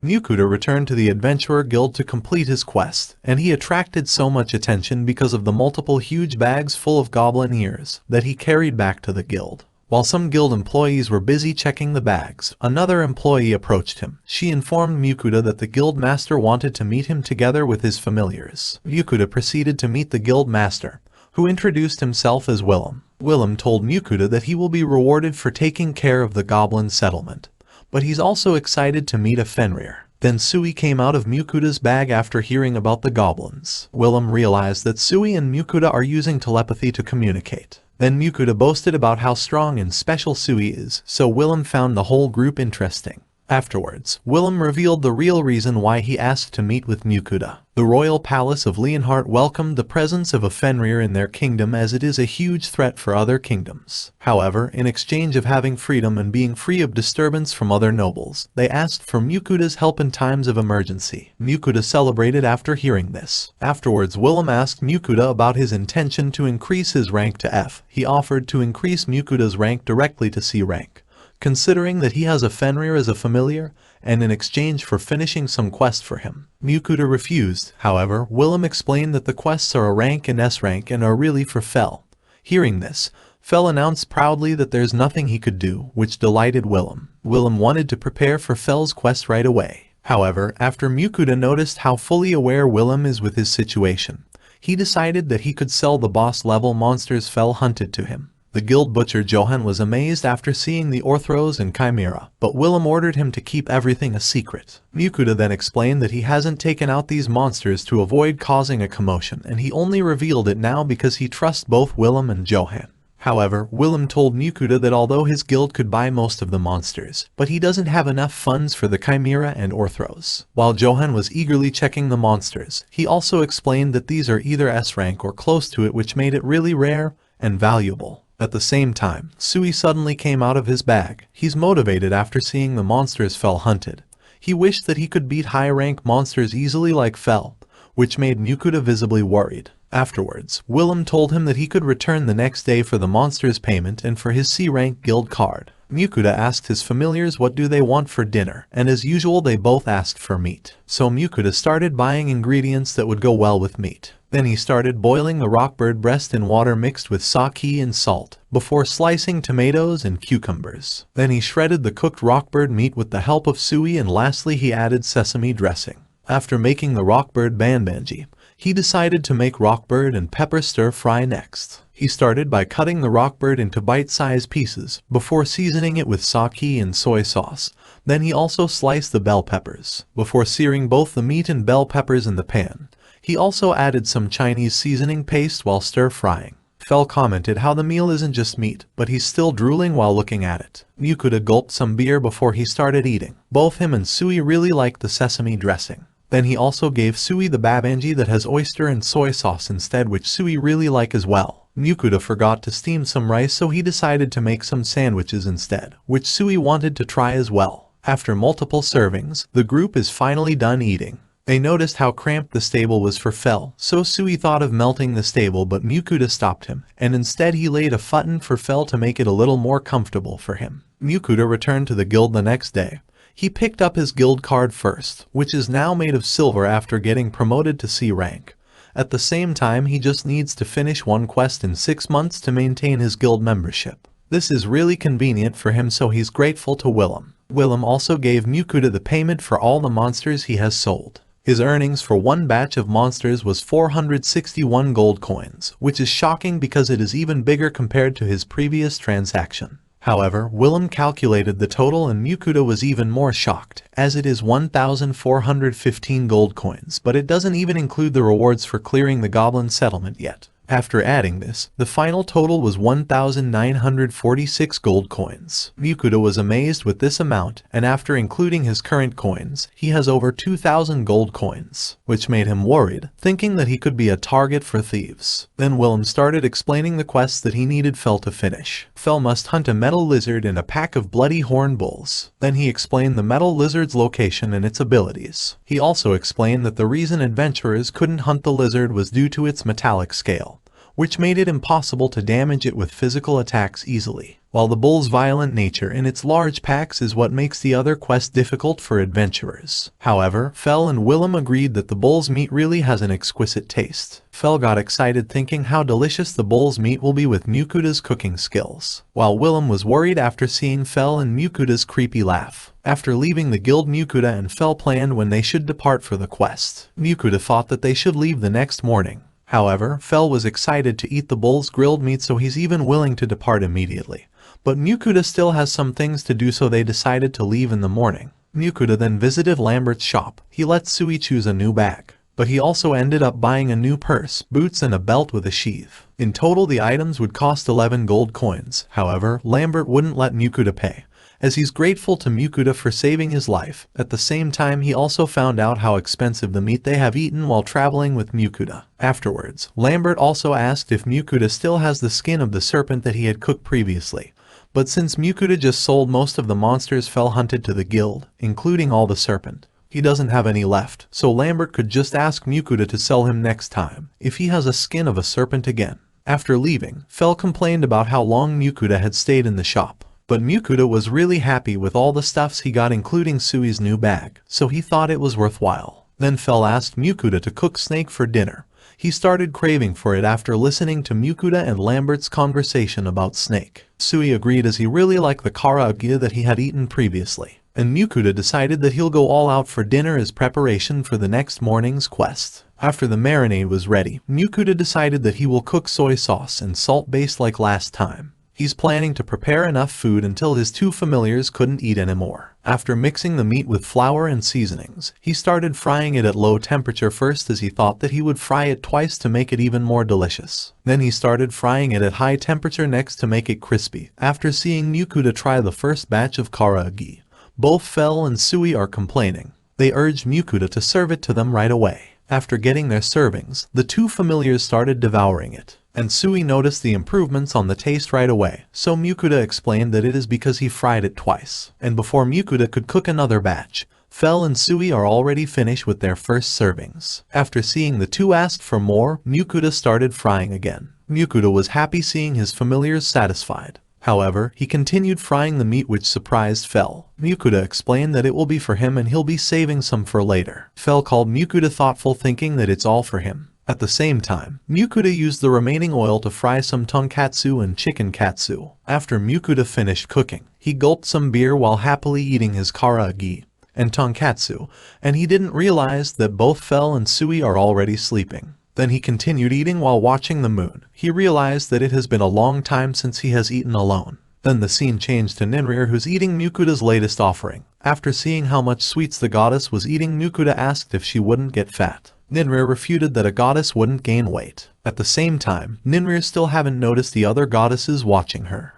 Mukuda returned to the Adventurer Guild to complete his quest, and he attracted so much attention because of the multiple huge bags full of goblin ears that he carried back to the guild. While some guild employees were busy checking the bags, another employee approached him. She informed Mukuda that the guild master wanted to meet him together with his familiars. Mukuda proceeded to meet the guild master, who introduced himself as Willem. Willem told Mukuda that he will be rewarded for taking care of the goblin settlement, but he's also excited to meet a Fenrir. Then Sui came out of Mukuda's bag after hearing about the goblins. Willem realized that Sui and Mukuda are using telepathy to communicate. Then Mukuda boasted about how strong and special Sui is, so Willem found the whole group interesting. Afterwards, Willem revealed the real reason why he asked to meet with Mukuda. The royal palace of Leonhardt welcomed the presence of a Fenrir in their kingdom as it is a huge threat for other kingdoms. However, in exchange of having freedom and being free of disturbance from other nobles, they asked for Mukuda's help in times of emergency. Mukuda celebrated after hearing this. Afterwards, Willem asked Mukuda about his intention to increase his rank to F. He offered to increase Mukuda's rank directly to C rank, considering that he has a Fenrir as a familiar, and in exchange for finishing some quest for him. Mukuda refused. However, Willem explained that the quests are a rank and S rank and are really for Fel. Hearing this, Fel announced proudly that there's nothing he could do, which delighted Willem. Willem wanted to prepare for Fel's quest right away. However, after Mukuda noticed how fully aware Willem is with his situation, he decided that he could sell the boss-level monsters Fel hunted to him. The guild butcher Johan was amazed after seeing the Orthros and Chimera, but Willem ordered him to keep everything a secret. Mukuda then explained that he hasn't taken out these monsters to avoid causing a commotion, and he only revealed it now because he trusts both Willem and Johan. However, Willem told Mukuda that although his guild could buy most of the monsters, but he doesn't have enough funds for the Chimera and Orthros. While Johan was eagerly checking the monsters, he also explained that these are either S rank or close to it, which made it really rare and valuable. At the same time, Sui suddenly came out of his bag. He's motivated after seeing the monsters Fel hunted. He wished that he could beat high-rank monsters easily like Fel, which made Mukuda visibly worried. Afterwards, Willem told him that he could return the next day for the monster's payment and for his C-rank guild card. Mukuda asked his familiars what do they want for dinner, and as usual they both asked for meat. So Mukuda started buying ingredients that would go well with meat. Then he started boiling the rockbird breast in water mixed with sake and salt, before slicing tomatoes and cucumbers. Then he shredded the cooked rockbird meat with the help of Sui, and lastly he added sesame dressing. After making the rockbird banbanji, he decided to make rockbird and pepper stir-fry next. He started by cutting the rockbird into bite-sized pieces, before seasoning it with sake and soy sauce. Then he also sliced the bell peppers, before searing both the meat and bell peppers in the pan. He also added some Chinese seasoning paste while stir-frying. Fel commented how the meal isn't just meat, but he's still drooling while looking at it. Mukuda gulped some beer before he started eating. Both him and Sui really liked the sesame dressing. Then he also gave Sui the babanji that has oyster and soy sauce instead, which Sui really like as well. Mukuda forgot to steam some rice, so he decided to make some sandwiches instead, which Sui wanted to try as well. After multiple servings, the group is finally done eating. They noticed how cramped the stable was for Fel, so Sui thought of melting the stable, but Mukuda stopped him, and instead he laid a futon for Fel to make it a little more comfortable for him. Mukuda returned to the guild the next day. He picked up his guild card first, which is now made of silver after getting promoted to C rank. At the same time, he just needs to finish one quest in 6 months to maintain his guild membership. This is really convenient for him, so he's grateful to Willem. Willem also gave Mukuda the payment for all the monsters he has sold. His earnings for one batch of monsters was 461 gold coins, which is shocking because it is even bigger compared to his previous transaction. However, Willem calculated the total and Mukuda was even more shocked, as it is 1,415 gold coins, but it doesn't even include the rewards for clearing the goblin settlement yet. After adding this, the final total was 1,946 gold coins. Mukuda was amazed with this amount, and after including his current coins, he has over 2,000 gold coins, which made him worried, thinking that he could be a target for thieves. Then Willem started explaining the quests that he needed Fel to finish. Fel must hunt a metal lizard and a pack of bloody horn bulls. Then he explained the metal lizard's location and its abilities. He also explained that the reason adventurers couldn't hunt the lizard was due to its metallic scale, which made it impossible to damage it with physical attacks easily, while the bull's violent nature in its large packs is what makes the other quest difficult for adventurers. However, Fel and Willem agreed that the bull's meat really has an exquisite taste. Fel got excited thinking how delicious the bull's meat will be with Mukuda's cooking skills, while Willem was worried after seeing Fel and Mukuda's creepy laugh. After leaving the guild, Mukuda and Fel planned when they should depart for the quest. Mukuda thought that they should leave the next morning. However, Fel was excited to eat the bull's grilled meat, so he's even willing to depart immediately. But Mukuda still has some things to do, so they decided to leave in the morning. Mukuda then visited Lambert's shop. He let Sui choose a new bag, but he also ended up buying a new purse, boots and a belt with a sheath. In total, the items would cost 11 gold coins. However, Lambert wouldn't let Mukuda pay, as he's grateful to Mukuda for saving his life. At the same time, he also found out how expensive the meat they have eaten while traveling with Mukuda. Afterwards, Lambert also asked if Mukuda still has the skin of the serpent that he had cooked previously. But since Mukuda just sold most of the monsters Fel hunted to the guild, including all the serpent, he doesn't have any left, so Lambert could just ask Mukuda to sell him next time, if he has a skin of a serpent again. After leaving, Fel complained about how long Mukuda had stayed in the shop. But Mukuda was really happy with all the stuffs he got, including Sui's new bag, so he thought it was worthwhile. Then Fel asked Mukuda to cook snake for dinner. He started craving for it after listening to Mukuda and Lambert's conversation about snake. Sui agreed as he really liked the kara agya that he had eaten previously, and Mukuda decided that he'll go all out for dinner as preparation for the next morning's quest. After the marinade was ready, Mukuda decided that he will cook soy sauce and salt base like last time. He's planning to prepare enough food until his two familiars couldn't eat anymore. After mixing the meat with flour and seasonings, he started frying it at low temperature first, as he thought that he would fry it twice to make it even more delicious. Then he started frying it at high temperature next to make it crispy. After seeing Mukuta try the first batch of karaage, both Fel and Sui are complaining. They urged Mukuta to serve it to them right away. After getting their servings, the two familiars started devouring it, and Sui noticed the improvements on the taste right away, so Mukuta explained that it is because he fried it twice. And before Mukuta could cook another batch, Fel and Sui are already finished with their first servings. After seeing the two ask for more, Mukuta started frying again. Mukuta was happy seeing his familiars satisfied. However, he continued frying the meat, which surprised Fel. Mukuta explained that it will be for him and he'll be saving some for later. Fel called Mukuta thoughtful, thinking that it's all for him. At the same time, Mukuta used the remaining oil to fry some tonkatsu and chicken katsu. After Mukuta finished cooking, he gulped some beer while happily eating his karaage and tonkatsu, and he didn't realize that both Fel and Sui are already sleeping. Then he continued eating while watching the moon. He realized that it has been a long time since he has eaten alone. Then the scene changed to Fenrir, who's eating Mukuta's latest offering. After seeing how much sweets the goddess was eating, Mukuta asked if she wouldn't get fat. Fenrir refuted that a goddess wouldn't gain weight. At the same time, Fenrir still haven't noticed the other goddesses watching her.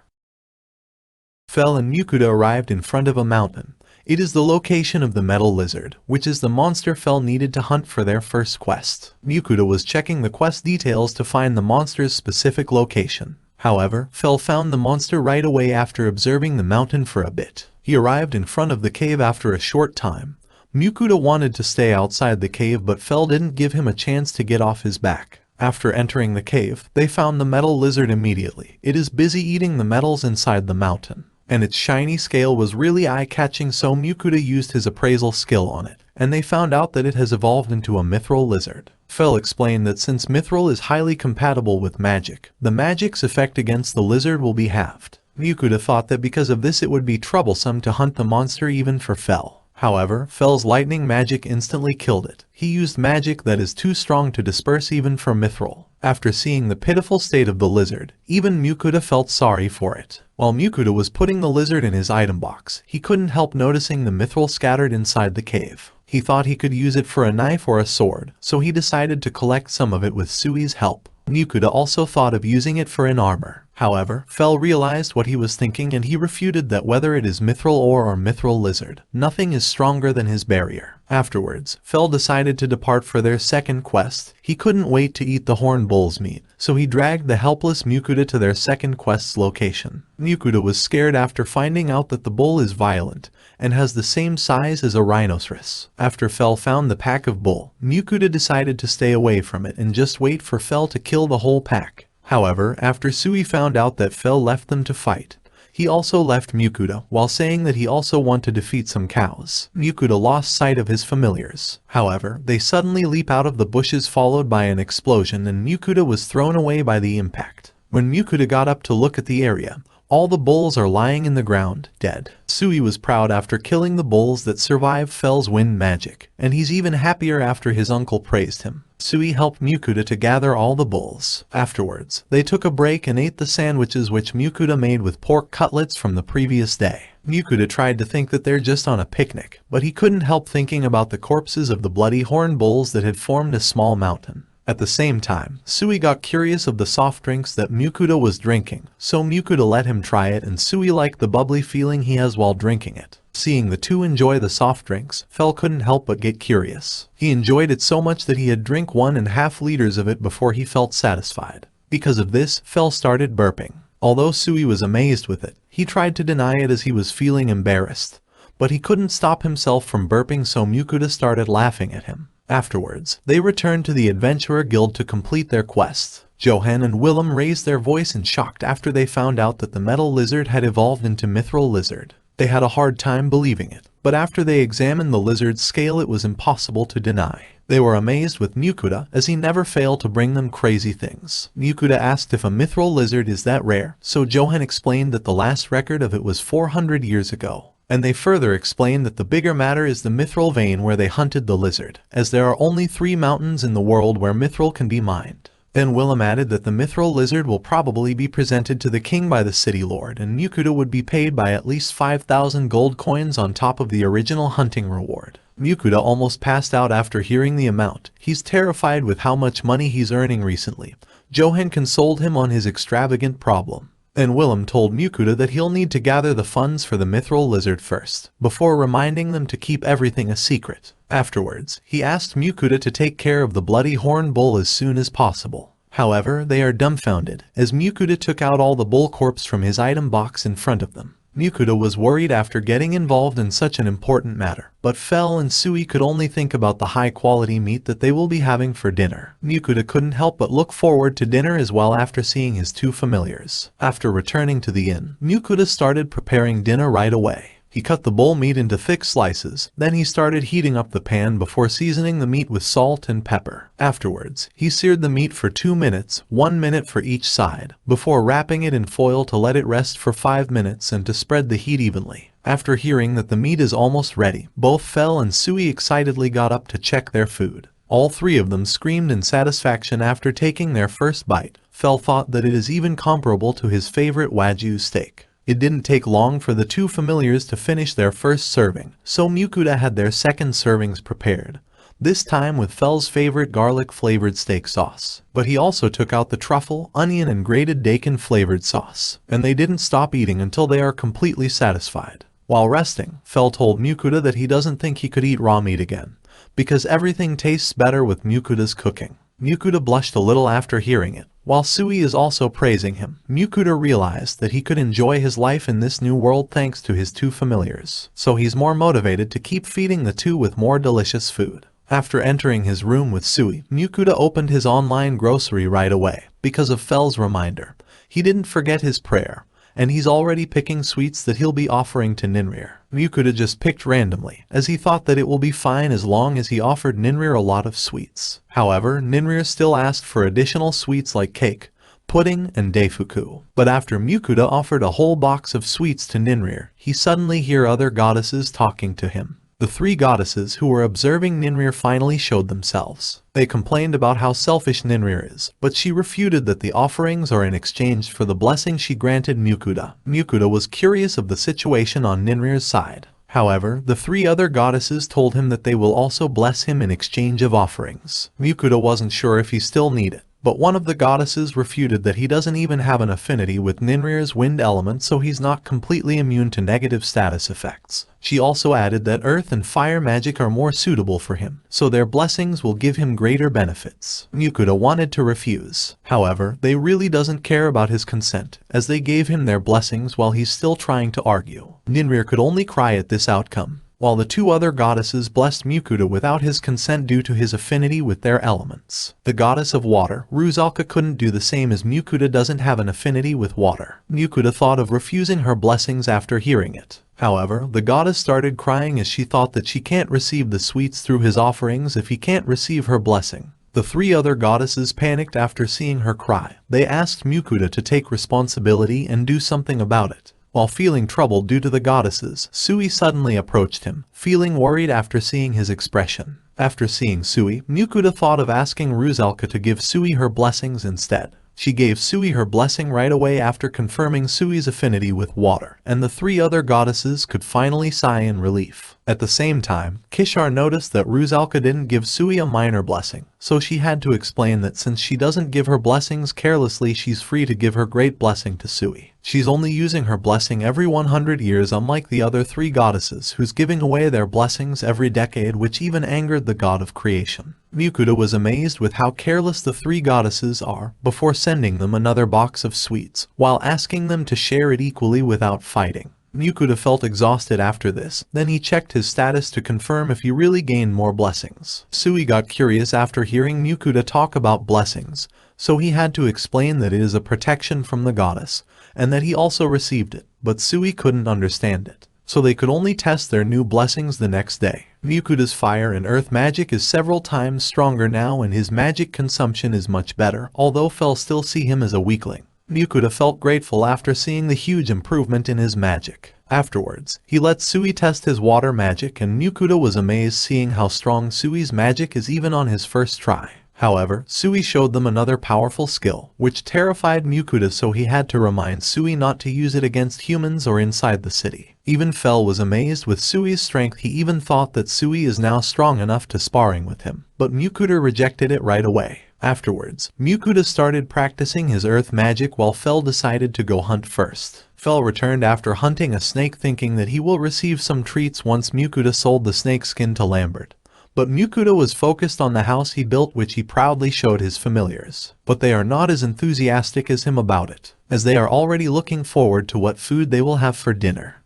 Fel and Mukuta arrived in front of a mountain. It is the location of the metal lizard, which is the monster Fel needed to hunt for their first quest. Mukuta was checking the quest details to find the monster's specific location. However, Fel found the monster right away after observing the mountain for a bit. He arrived in front of the cave after a short time. Mukuta wanted to stay outside the cave, but Fel didn't give him a chance to get off his back. After entering the cave, they found the metal lizard immediately. It is busy eating the metals inside the mountain, and its shiny scale was really eye-catching, so Mukuta used his appraisal skill on it, and they found out that it has evolved into a mithril lizard. Fel explained that since mithril is highly compatible with magic, the magic's effect against the lizard will be halved. Mukuta thought that because of this it would be troublesome to hunt the monster even for Fel. However, Fel's lightning magic instantly killed it. He used magic that is too strong to disperse even for mithril. After seeing the pitiful state of the lizard, even Mukuta felt sorry for it. While Mukuta was putting the lizard in his item box, he couldn't help noticing the mithril scattered inside the cave. He thought he could use it for a knife or a sword, so he decided to collect some of it with Sui's help. Mukuta also thought of using it for an armor. However, Fel realized what he was thinking, and he refuted that whether it is mithril ore or mithril lizard, nothing is stronger than his barrier. Afterwards, Fel decided to depart for their second quest. He couldn't wait to eat the horned bull's meat, so he dragged the helpless Mukuta to their second quest's location. Mukuta was scared after finding out that the bull is violent and has the same size as a rhinoceros. After Fel found the pack of bull, Mukuta decided to stay away from it and just wait for Fel to kill the whole pack. However, after Sui found out that Fel left them to fight, he also left Mukuta, while saying that he also wanted to defeat some cows. Mukuta lost sight of his familiars. However, they suddenly leap out of the bushes, followed by an explosion, and Mukuta was thrown away by the impact. When Mukuta got up to look at the area, all the bulls are lying in the ground, dead. Sui was proud after killing the bulls that survived Fel's wind magic, and he's even happier after his uncle praised him. Sui helped Mukuta to gather all the bulls. Afterwards, they took a break and ate the sandwiches which Mukuta made with pork cutlets from the previous day. Mukuta tried to think that they're just on a picnic, but he couldn't help thinking about the corpses of the bloody horned bulls that had formed a small mountain. At the same time, Sui got curious of the soft drinks that Mukuta was drinking, so Mukuta let him try it, and Sui liked the bubbly feeling he has while drinking it. Seeing the two enjoy the soft drinks, Fel couldn't help but get curious. He enjoyed it so much that he had drank 1.5 liters of it before he felt satisfied. Because of this, Fel started burping. Although Sui was amazed with it, he tried to deny it as he was feeling embarrassed. But he couldn't stop himself from burping, so Mukuta started laughing at him. Afterwards, they returned to the Adventurer Guild to complete their quest. Johan and Willem raised their voice in shock after they found out that the metal lizard had evolved into mithril lizard. They had a hard time believing it, but after they examined the lizard's scale, it was impossible to deny. They were amazed with Mukuta, as he never failed to bring them crazy things. Mukuta asked if a mithril lizard is that rare, so Johan explained that the last record of it was 400 years ago. And they further explained that the bigger matter is the mithril vein where they hunted the lizard, as there are only 3 mountains in the world where mithril can be mined. Then Willem added that the mithril lizard will probably be presented to the king by the city lord, and Mukuta would be paid by at least 5,000 gold coins on top of the original hunting reward. Mukuta almost passed out after hearing the amount. He's terrified with how much money he's earning recently. Johan consoled him on his extravagant problem. Then Willem told Mukuta that he'll need to gather the funds for the mithril lizard first, before reminding them to keep everything a secret. Afterwards, he asked Mukuta to take care of the bloody horn bull as soon as possible. However, they are dumbfounded, as Mukuta took out all the bull corpse from his item box in front of them. Mukuta was worried after getting involved in such an important matter, but Fel and Sui could only think about the high-quality meat that they will be having for dinner. Mukuta couldn't help but look forward to dinner as well after seeing his two familiars. After returning to the inn, Mukuta started preparing dinner right away. He cut the bull meat into thick slices, then he started heating up the pan before seasoning the meat with salt and pepper. Afterwards, he seared the meat for 2 minutes, 1 minute for each side, before wrapping it in foil to let it rest for 5 minutes and to spread the heat evenly. After hearing that the meat is almost ready, both Fel and Sui excitedly got up to check their food. All three of them screamed in satisfaction after taking their first bite. Fel thought that it is even comparable to his favorite Wagyu steak. It didn't take long for the two familiars to finish their first serving, so Mukuta had their second servings prepared, this time with Fel's favorite garlic-flavored steak sauce. But he also took out the truffle, onion and grated daikon-flavored sauce, and they didn't stop eating until they are completely satisfied. While resting, Fel told Mukuta that he doesn't think he could eat raw meat again, because everything tastes better with Mukuta's cooking. Mukuta blushed a little after hearing it. While Sui is also praising him, Mukuta realized that he could enjoy his life in this new world thanks to his two familiars, so he's more motivated to keep feeding the two with more delicious food. After entering his room with Sui, Mukuta opened his online grocery right away, because of Fel's reminder. He didn't forget his prayer, and he's already picking sweets that he'll be offering to Ninrir. Mukuta just picked randomly, as he thought that it will be fine as long as he offered Ninrir a lot of sweets. However, Ninrir still asked for additional sweets like cake, pudding, and daifuku. But after Mukuta offered a whole box of sweets to Ninrir, he suddenly heard other goddesses talking to him. The three goddesses who were observing Ninrir finally showed themselves. They complained about how selfish Ninrir is, but she refuted that the offerings are in exchange for the blessing she granted Mukuta. Mukuta was curious of the situation on Ninrir's side. However, the three other goddesses told him that they will also bless him in exchange of offerings. Mukuta wasn't sure if he still needed it. But one of the goddesses refuted that he doesn't even have an affinity with Ninrir's wind element, so he's not completely immune to negative status effects. She also added that earth and fire magic are more suitable for him, so their blessings will give him greater benefits. Mukuta wanted to refuse. However, they really doesn't care about his consent, as they gave him their blessings while he's still trying to argue. Ninrir could only cry at this outcome, while the two other goddesses blessed Mukuta without his consent due to his affinity with their elements. The goddess of water, Rusalka, couldn't do the same as Mukuta doesn't have an affinity with water. Mukuta thought of refusing her blessings after hearing it. However, the goddess started crying as she thought that she can't receive the sweets through his offerings if he can't receive her blessing. The three other goddesses panicked after seeing her cry. They asked Mukuta to take responsibility and do something about it. While feeling troubled due to the goddesses, Sui suddenly approached him, feeling worried after seeing his expression. After seeing Sui, Mukuta thought of asking Rusalka to give Sui her blessings instead. She gave Sui her blessing right away after confirming Sui's affinity with water, and the three other goddesses could finally sigh in relief. At the same time, Kishar noticed that Rusalka didn't give Sui a minor blessing, so she had to explain that since she doesn't give her blessings carelessly, she's free to give her great blessing to Sui. She's only using her blessing every 100 years, unlike the other three goddesses who's giving away their blessings every decade, which even angered the god of creation. Mukuta was amazed with how careless the three goddesses are before sending them another box of sweets, while asking them to share it equally without fighting. Mukuta felt exhausted after this, then he checked his status to confirm if he really gained more blessings. Sui got curious after hearing Mukuta talk about blessings, so he had to explain that it is a protection from the goddess, and that he also received it, but Sui couldn't understand it, so they could only test their new blessings the next day. Mukuta's fire and earth magic is several times stronger now and his magic consumption is much better, although Fel still see him as a weakling. Mukuta felt grateful after seeing the huge improvement in his magic. Afterwards, he let Sui test his water magic and Mukuta was amazed seeing how strong Sui's magic is even on his first try. However, Sui showed them another powerful skill, which terrified Mukuta, so he had to remind Sui not to use it against humans or inside the city. Even Fel was amazed with Sui's strength. He even thought that Sui is now strong enough to sparring with him, but Mukuta rejected it right away. Afterwards, Mukuta started practicing his earth magic while Fel decided to go hunt first. Fel returned after hunting a snake, thinking that he will receive some treats once Mukuta sold the snake skin to Lambert. But Mukuta was focused on the house he built, which he proudly showed his familiars. But they are not as enthusiastic as him about it, as they are already looking forward to what food they will have for dinner.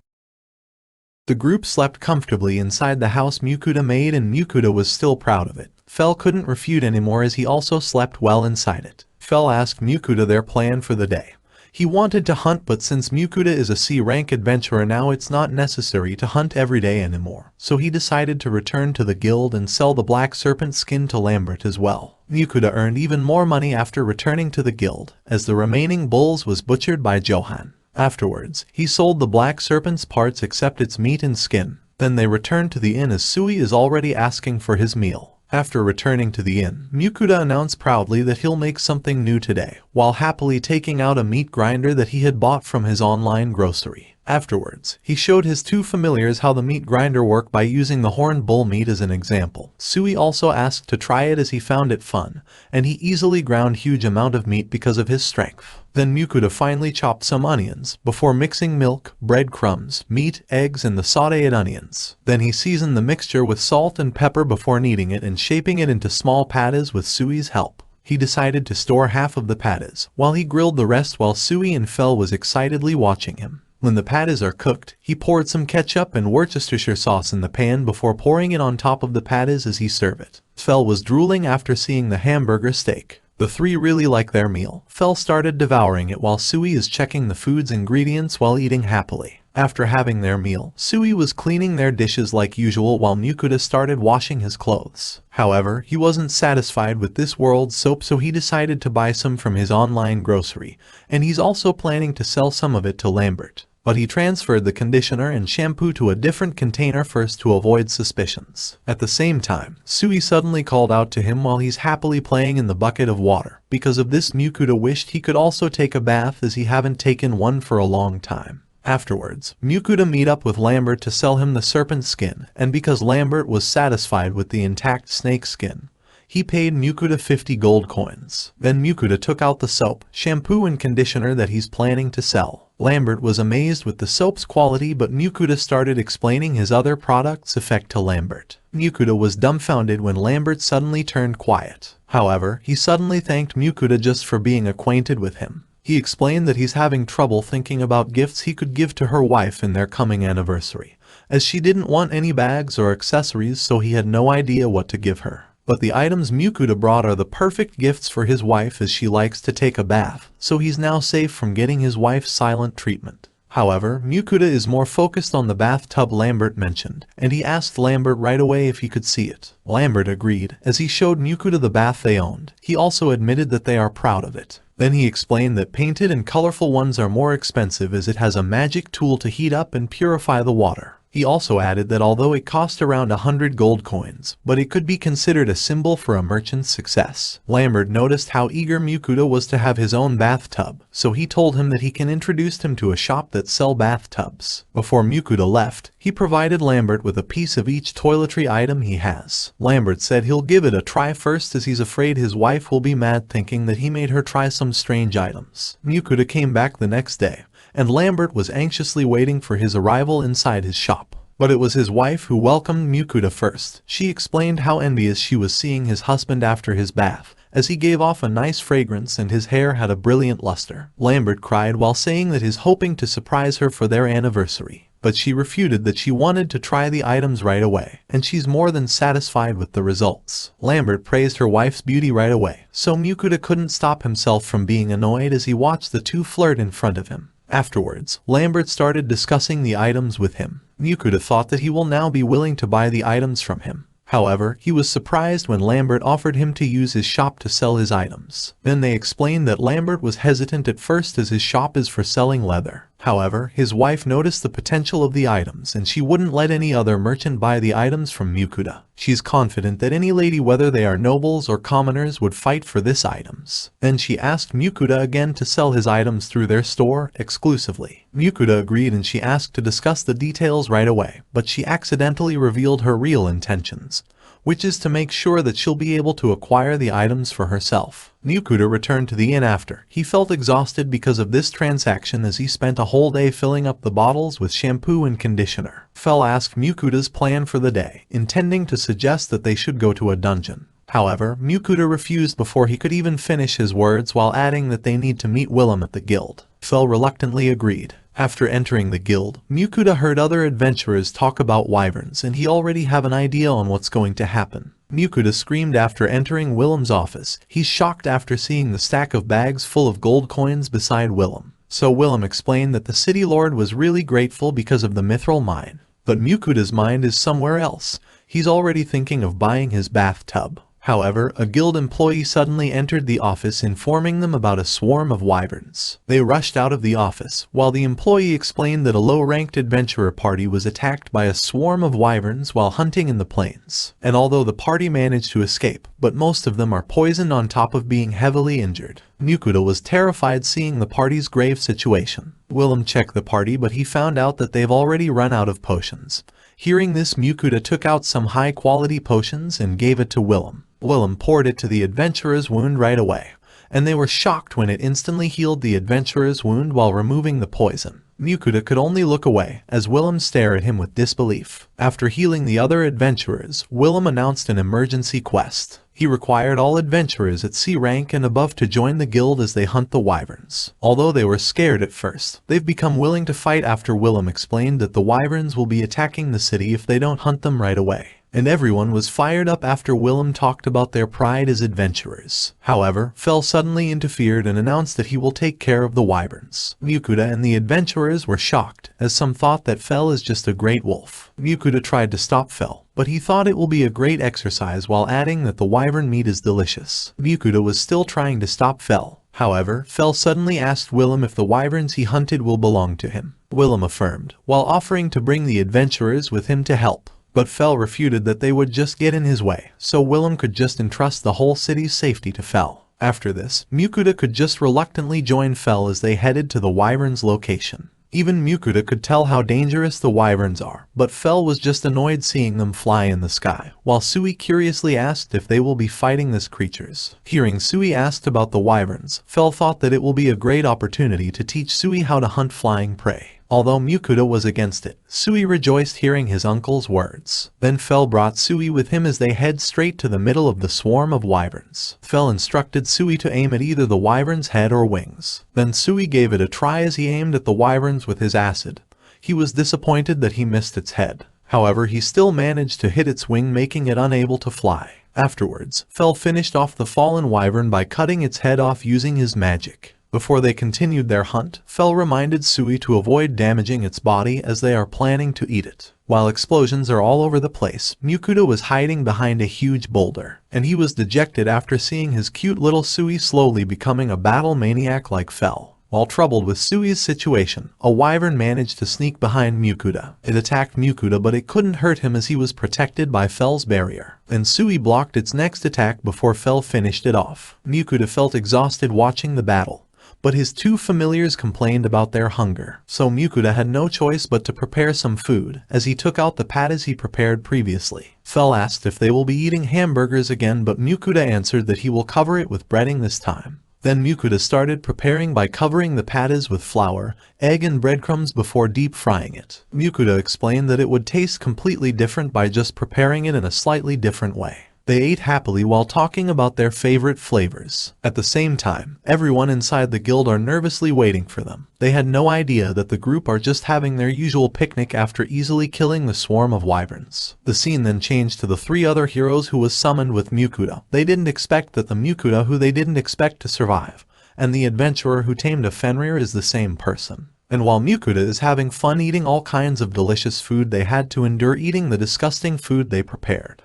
The group slept comfortably inside the house Mukuta made, and Mukuta was still proud of it. Fel couldn't refute anymore, as he also slept well inside it. Fel asked Mukuta their plan for the day. He wanted to hunt, but since Mukuta is a C-rank adventurer now, it's not necessary to hunt every day anymore. So he decided to return to the guild and sell the black serpent skin to Lambert as well. Mukuta earned even more money after returning to the guild, as the remaining bulls was butchered by Johan. Afterwards, he sold the black serpent's parts except its meat and skin. Then they returned to the inn, as Sui is already asking for his meal. After returning to the inn, Mukuta announced proudly that he'll make something new today, while happily taking out a meat grinder that he had bought from his online grocery. Afterwards, he showed his two familiars how the meat grinder worked by using the horned bull meat as an example. Sui also asked to try it as he found it fun, and he easily ground huge amount of meat because of his strength. Then Mukuta finally chopped some onions, before mixing milk, breadcrumbs, meat, eggs and the sautéed onions. Then he seasoned the mixture with salt and pepper before kneading it and shaping it into small patties with Sui's help. He decided to store half of the patties, while he grilled the rest, while Sui and Fel was excitedly watching him. When the patties are cooked, he poured some ketchup and Worcestershire sauce in the pan before pouring it on top of the patties as he served it. Fel was drooling after seeing the hamburger steak. The three really liked their meal. Fel started devouring it while Sui is checking the food's ingredients while eating happily. After having their meal, Sui was cleaning their dishes like usual while Mukuta started washing his clothes. However, he wasn't satisfied with this world's soap, so he decided to buy some from his online grocery, and he's also planning to sell some of it to Lambert. But he transferred the conditioner and shampoo to a different container first to avoid suspicions. At the same time, Sui suddenly called out to him while he's happily playing in the bucket of water. Because of this, Mukuta wished he could also take a bath, as he haven't taken one for a long time. Afterwards, Mukuta meet up with Lambert to sell him the serpent skin, and because Lambert was satisfied with the intact snake skin, he paid Mukuta 50 gold coins. Then Mukuta took out the soap, shampoo and conditioner that he's planning to sell. Lambert was amazed with the soap's quality, but Mukuta started explaining his other products' effect to Lambert. Mukuta was dumbfounded when Lambert suddenly turned quiet. However, he suddenly thanked Mukuta just for being acquainted with him. He explained that he's having trouble thinking about gifts he could give to her wife in their coming anniversary, as she didn't want any bags or accessories, so he had no idea what to give her. But the items Mukuta brought are the perfect gifts for his wife, as she likes to take a bath, so he's now safe from getting his wife's silent treatment. However, Mukuta is more focused on the bathtub Lambert mentioned, and he asked Lambert right away if he could see it. Lambert agreed, as he showed Mukuta the bath they owned. He also admitted that they are proud of it. Then he explained that painted and colorful ones are more expensive, as it has a magic tool to heat up and purify the water. He also added that although it cost around 100 gold coins, but it could be considered a symbol for a merchant's success. Lambert noticed how eager Mukuta was to have his own bathtub, so he told him that he can introduce him to a shop that sell bathtubs. Before Mukuta left, he provided Lambert with a piece of each toiletry item he has. Lambert said he'll give it a try first, as he's afraid his wife will be mad thinking that he made her try some strange items. Mukuta came back the next day, and Lambert was anxiously waiting for his arrival inside his shop. But it was his wife who welcomed Mukuta first. She explained how envious she was seeing his husband after his bath, as he gave off a nice fragrance and his hair had a brilliant luster. Lambert cried while saying that he's hoping to surprise her for their anniversary. But she refuted that she wanted to try the items right away, and she's more than satisfied with the results. Lambert praised her wife's beauty right away, so Mukuta couldn't stop himself from being annoyed as he watched the two flirt in front of him. Afterwards, Lambert started discussing the items with him. Mukuta thought that he will now be willing to buy the items from him. However, he was surprised when Lambert offered him to use his shop to sell his items. Then they explained that Lambert was hesitant at first, as his shop is for selling leather. However, his wife noticed the potential of the items and she wouldn't let any other merchant buy the items from Mukuda. She's confident that any lady, whether they are nobles or commoners, would fight for this items. Then she asked Mukuda again to sell his items through their store exclusively. Mukuda agreed and she asked to discuss the details right away, but she accidentally revealed her real intentions, which is to make sure that she'll be able to acquire the items for herself. Mukuda returned to the inn after. He felt exhausted because of this transaction as he spent a whole day filling up the bottles with shampoo and conditioner. Fel asked Mukuda's plan for the day, intending to suggest that they should go to a dungeon. However, Mukuda refused before he could even finish his words, while adding that they need to meet Willem at the guild. Fel reluctantly agreed. After entering the guild, Mukuda heard other adventurers talk about wyverns and he already have an idea on what's going to happen. Mukuda screamed after entering Willem's office. He's shocked after seeing the stack of bags full of gold coins beside Willem. So Willem explained that the city lord was really grateful because of the mithril mine. But Mukuda's mind is somewhere else. He's already thinking of buying his bathtub. However, a guild employee suddenly entered the office informing them about a swarm of wyverns. They rushed out of the office, while the employee explained that a low-ranked adventurer party was attacked by a swarm of wyverns while hunting in the plains. And although the party managed to escape, but most of them are poisoned on top of being heavily injured. Mukuda was terrified seeing the party's grave situation. Willem checked the party, but he found out that they've already run out of potions. Hearing this, Mukuda took out some high-quality potions and gave it to Willem. Willem poured it to the adventurer's wound right away, and they were shocked when it instantly healed the adventurer's wound while removing the poison. Mukuda could only look away as Willem stared at him with disbelief. After healing the other adventurers, Willem announced an emergency quest. He required all adventurers at C rank and above to join the guild as they hunt the wyverns. Although they were scared at first, they've become willing to fight after Willem explained that the wyverns will be attacking the city if they don't hunt them right away. And everyone was fired up after Willem talked about their pride as adventurers. However, Fel suddenly interfered and announced that he will take care of the wyverns. Mukuda and the adventurers were shocked, as some thought that Fel is just a great wolf. Mukuda tried to stop Fel, but he thought it will be a great exercise while adding that the wyvern meat is delicious. Mukuda was still trying to stop Fel. However, Fel suddenly asked Willem if the wyverns he hunted will belong to him. Willem affirmed, while offering to bring the adventurers with him to help. But Fel refuted that they would just get in his way, so Willem could just entrust the whole city's safety to Fel. After this, Mukuda could just reluctantly join Fel as they headed to the wyverns' location. Even Mukuda could tell how dangerous the wyverns are, but Fel was just annoyed seeing them fly in the sky, while Sui curiously asked if they will be fighting these creatures. Hearing Sui asked about the wyverns, Fel thought that it will be a great opportunity to teach Sui how to hunt flying prey. Although Mukuda was against it, Sui rejoiced hearing his uncle's words. Then Fel brought Sui with him as they head straight to the middle of the swarm of wyverns. Fel instructed Sui to aim at either the wyvern's head or wings. Then Sui gave it a try as he aimed at the wyverns with his acid. He was disappointed that he missed its head. However, he still managed to hit its wing, making it unable to fly. Afterwards, Fel finished off the fallen wyvern by cutting its head off using his magic. Before they continued their hunt, Fel reminded Sui to avoid damaging its body as they are planning to eat it. While explosions are all over the place, Mukuda was hiding behind a huge boulder, and he was dejected after seeing his cute little Sui slowly becoming a battle maniac like Fel. While troubled with Sui's situation, a wyvern managed to sneak behind Mukuda. It attacked Mukuda, but it couldn't hurt him as he was protected by Fel's barrier. Then Sui blocked its next attack before Fel finished it off. Mukuda felt exhausted watching the battle, but his two familiars complained about their hunger. So Mukuda had no choice but to prepare some food, as he took out the patties he prepared previously. Fel asked if they will be eating hamburgers again, but Mukuda answered that he will cover it with breading this time. Then Mukuda started preparing by covering the patties with flour, egg and breadcrumbs before deep frying it. Mukuda explained that it would taste completely different by just preparing it in a slightly different way. They ate happily while talking about their favorite flavors. At the same time, everyone inside the guild are nervously waiting for them. They had no idea that the group are just having their usual picnic after easily killing the swarm of wyverns. The scene then changed to the three other heroes who was summoned with Mukuda. They didn't expect that the Mukuda who they didn't expect to survive, and the adventurer who tamed a Fenrir is the same person. And while Mukuda is having fun eating all kinds of delicious food, they had to endure eating the disgusting food they prepared.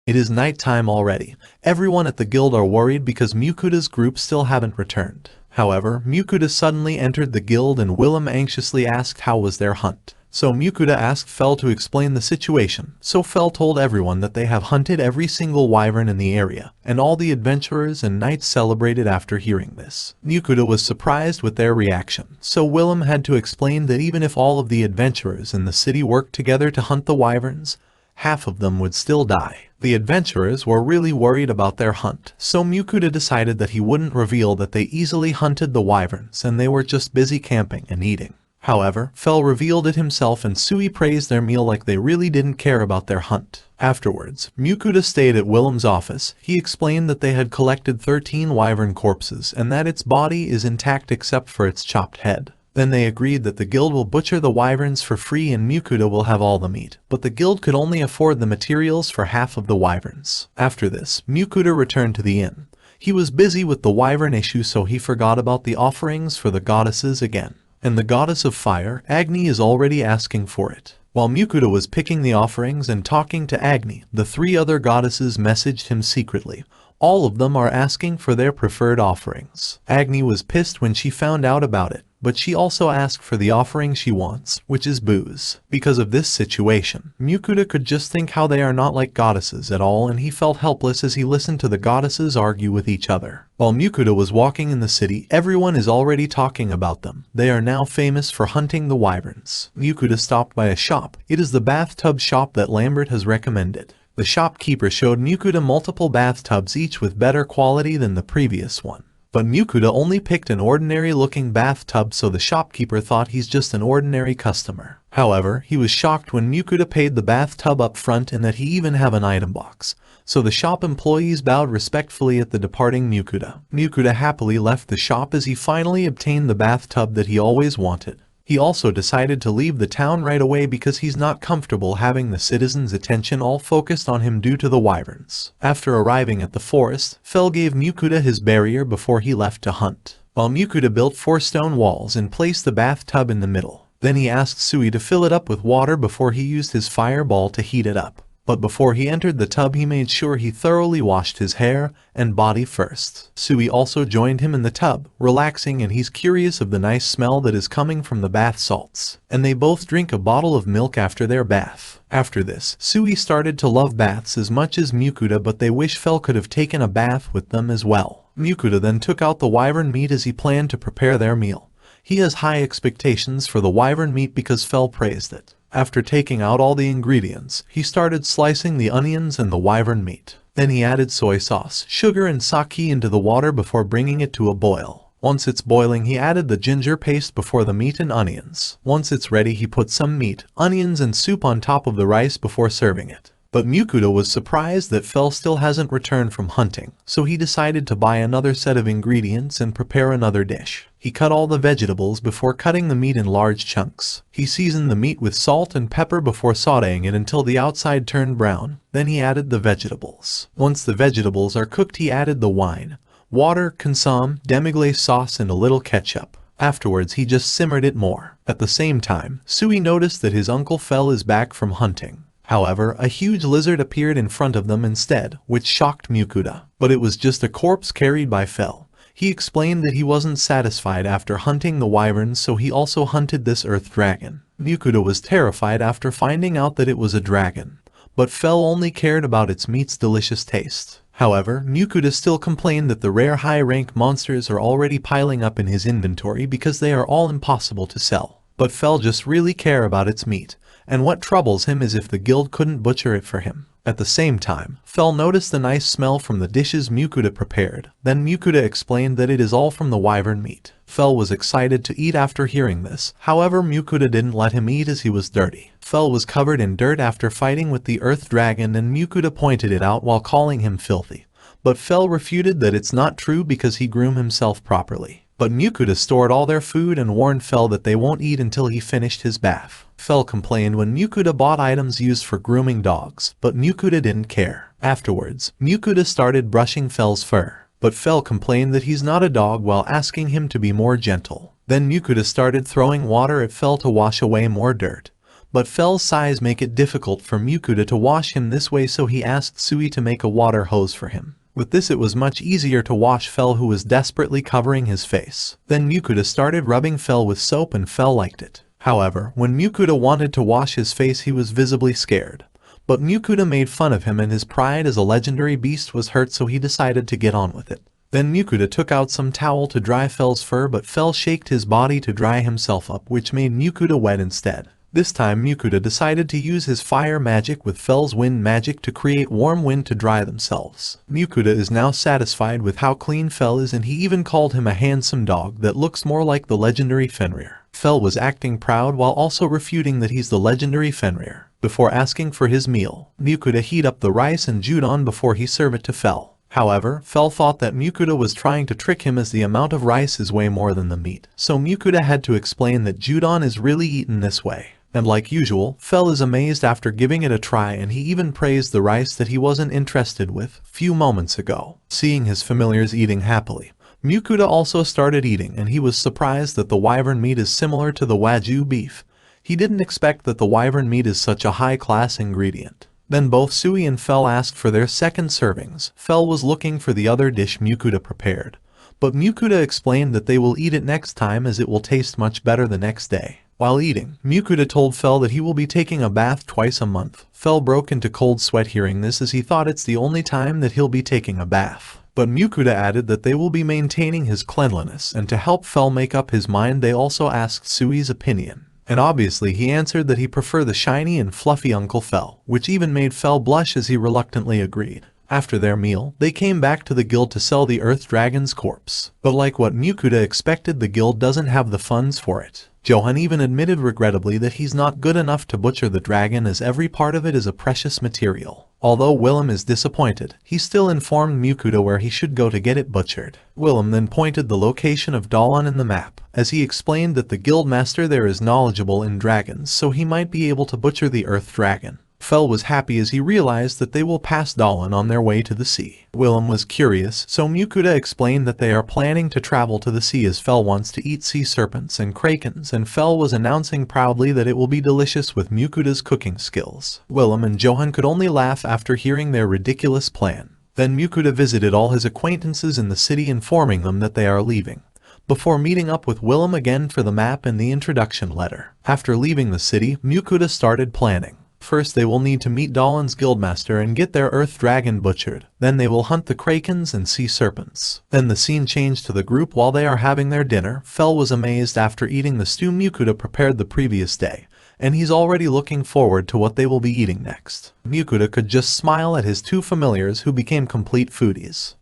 It is nighttime already. Everyone at the guild are worried because Mukuda's group still haven't returned. However, Mukuda suddenly entered the guild and Willem anxiously asked how was their hunt. So Mukuda asked Fel to explain the situation, so Fel told everyone that they have hunted every single wyvern in the area, and all the adventurers and knights celebrated after hearing this. Mukuda was surprised with their reaction, so Willem had to explain that even if all of the adventurers in the city worked together to hunt the wyverns, half of them would still die. The adventurers were really worried about their hunt, so Mukuda decided that he wouldn't reveal that they easily hunted the wyverns and they were just busy camping and eating. However, Fel revealed it himself and Sui praised their meal like they really didn't care about their hunt. Afterwards, Mukuda stayed at Willem's office. He explained that they had collected 13 wyvern corpses and that its body is intact except for its chopped head. Then they agreed that the guild will butcher the wyverns for free and Mukuda will have all the meat, but the guild could only afford the materials for half of the wyverns. After this, Mukuda returned to the inn. He was busy with the wyvern issue so he forgot about the offerings for the goddesses again. And the goddess of fire, Agni, is already asking for it. While Mukuda was picking the offerings and talking to Agni, the 3 other goddesses messaged him secretly. All of them are asking for their preferred offerings. Agni was pissed when she found out about it, but she also asked for the offering she wants, which is booze. Because of this situation, Mukuda could just think how they are not like goddesses at all and he felt helpless as he listened to the goddesses argue with each other. While Mukuda was walking in the city, everyone is already talking about them. They are now famous for hunting the wyverns. Mukuda stopped by a shop. It is the bathtub shop that Lambert has recommended. The shopkeeper showed Mukuda multiple bathtubs, each with better quality than the previous one. But Mukuda only picked an ordinary-looking bathtub, so the shopkeeper thought he's just an ordinary customer. However, he was shocked when Mukuda paid the bathtub up front and that he even have an item box. So the shop employees bowed respectfully at the departing Mukuda. Mukuda happily left the shop as he finally obtained the bathtub that he always wanted. He also decided to leave the town right away because he's not comfortable having the citizens' attention all focused on him due to the wyverns. After arriving at the forest, Fel gave Mukuda his barrier before he left to hunt. While Mukuda built 4 stone walls and placed the bathtub in the middle. Then he asked Sui to fill it up with water before he used his fireball to heat it up. But before he entered the tub he made sure he thoroughly washed his hair and body first. Sui also joined him in the tub, relaxing, and he's curious of the nice smell that is coming from the bath salts. And they both drink a bottle of milk after their bath. After this, Sui started to love baths as much as Mukuda, but they wish Fel could have taken a bath with them as well. Mukuda then took out the wyvern meat as he planned to prepare their meal. He has high expectations for the wyvern meat because Fel praised it. After taking out all the ingredients, he started slicing the onions and the wyvern meat. Then he added soy sauce, sugar and sake into the water before bringing it to a boil. Once it's boiling, he added the ginger paste before the meat and onions. Once it's ready, he put some meat, onions and soup on top of the rice before serving it. But Mukuda was surprised that Fel still hasn't returned from hunting, so he decided to buy another set of ingredients and prepare another dish. He cut all the vegetables before cutting the meat in large chunks. He seasoned the meat with salt and pepper before sautéing it until the outside turned brown. Then he added the vegetables. Once the vegetables are cooked, he added the wine, water, consomme, demi-glace sauce and a little ketchup. Afterwards he just simmered it more. At the same time, Sui noticed that his uncle Fel is back from hunting. However, a huge lizard appeared in front of them instead, which shocked Mukuda. But it was just a corpse carried by Fel. He explained that he wasn't satisfied after hunting the wyverns, so he also hunted this earth dragon. Mukuda was terrified after finding out that it was a dragon. But Fel only cared about its meat's delicious taste. However, Mukuda still complained that the rare high-rank monsters are already piling up in his inventory because they are all impossible to sell. But Fel just really care about its meat. And what troubles him is if the guild couldn't butcher it for him. At the same time, Fel noticed the nice smell from the dishes Mukuda prepared. Then Mukuda explained that it is all from the wyvern meat. Fel was excited to eat after hearing this. However, Mukuda didn't let him eat as he was dirty. Fel was covered in dirt after fighting with the earth dragon and Mukuda pointed it out while calling him filthy. But Fel refuted that it's not true because he groomed himself properly. But Mukuda stored all their food and warned Fel that they won't eat until he finished his bath. Fel complained when Mukuda bought items used for grooming dogs, but Mukuda didn't care. Afterwards, Mukuda started brushing Fel's fur. But Fel complained that he's not a dog while asking him to be more gentle. Then Mukuda started throwing water at Fel to wash away more dirt. But Fel's size make it difficult for Mukuda to wash him this way, so he asked Sui to make a water hose for him. With this it was much easier to wash Fel, who was desperately covering his face. Then Mukuda started rubbing Fel with soap and Fel liked it. However, when Mukuda wanted to wash his face he was visibly scared. But Mukuda made fun of him and his pride as a legendary beast was hurt, so he decided to get on with it. Then Mukuda took out some towel to dry Fel's fur, but Fel shaked his body to dry himself up, which made Mukuda wet instead. This time Mukuda decided to use his fire magic with Fel's wind magic to create warm wind to dry themselves. Mukuda is now satisfied with how clean Fel is, and he even called him a handsome dog that looks more like the legendary Fenrir. Fel was acting proud while also refuting that he's the legendary Fenrir. Before asking for his meal, Mukuda heat up the rice and judon before he serve it to Fel. However, Fel thought that Mukuda was trying to trick him as the amount of rice is way more than the meat. So Mukuda had to explain that judon is really eaten this way. And like usual, Fel is amazed after giving it a try, and he even praised the rice that he wasn't interested with few moments ago. Seeing his familiars eating happily, Mukuda also started eating, and he was surprised that the wyvern meat is similar to the Wagyu beef. He didn't expect that the wyvern meat is such a high-class ingredient. Then both Sui and Fel asked for their second servings. Fel was looking for the other dish Mukuda prepared, but Mukuda explained that they will eat it next time as it will taste much better the next day. While eating, Mukuda told Fel that he will be taking a bath twice a month. Fel broke into cold sweat hearing this, as he thought it's the only time that he'll be taking a bath. But Mukuda added that they will be maintaining his cleanliness, and to help Fel make up his mind they also asked Sui's opinion. And obviously he answered that he preferred the shiny and fluffy Uncle Fel, which even made Fel blush as he reluctantly agreed. After their meal, they came back to the guild to sell the Earth Dragon's corpse. But like what Mukuda expected, the guild doesn't have the funds for it. Johan even admitted regrettably that he's not good enough to butcher the dragon, as every part of it is a precious material. Although Willem is disappointed, he still informed Mukuda where he should go to get it butchered. Willem then pointed the location of Dalan in the map, as he explained that the guild master there is knowledgeable in dragons, so he might be able to butcher the Earth Dragon. Fel was happy as he realized that they will pass Dalan on their way to the sea. Willem was curious, so Mukuda explained that they are planning to travel to the sea as Fel wants to eat sea serpents and krakens, and Fel was announcing proudly that it will be delicious with Mukuda's cooking skills. Willem and Johan could only laugh after hearing their ridiculous plan. Then Mukuda visited all his acquaintances in the city, informing them that they are leaving, before meeting up with Willem again for the map and the introduction letter. After leaving the city, Mukuda started planning. First they will need to meet Dalan's guildmaster and get their Earth Dragon butchered. Then they will hunt the krakens and sea serpents. Then the scene changed to the group while they are having their dinner. Fel was amazed after eating the stew Mukuda prepared the previous day, and he's already looking forward to what they will be eating next. Mukuda could just smile at his two familiars who became complete foodies.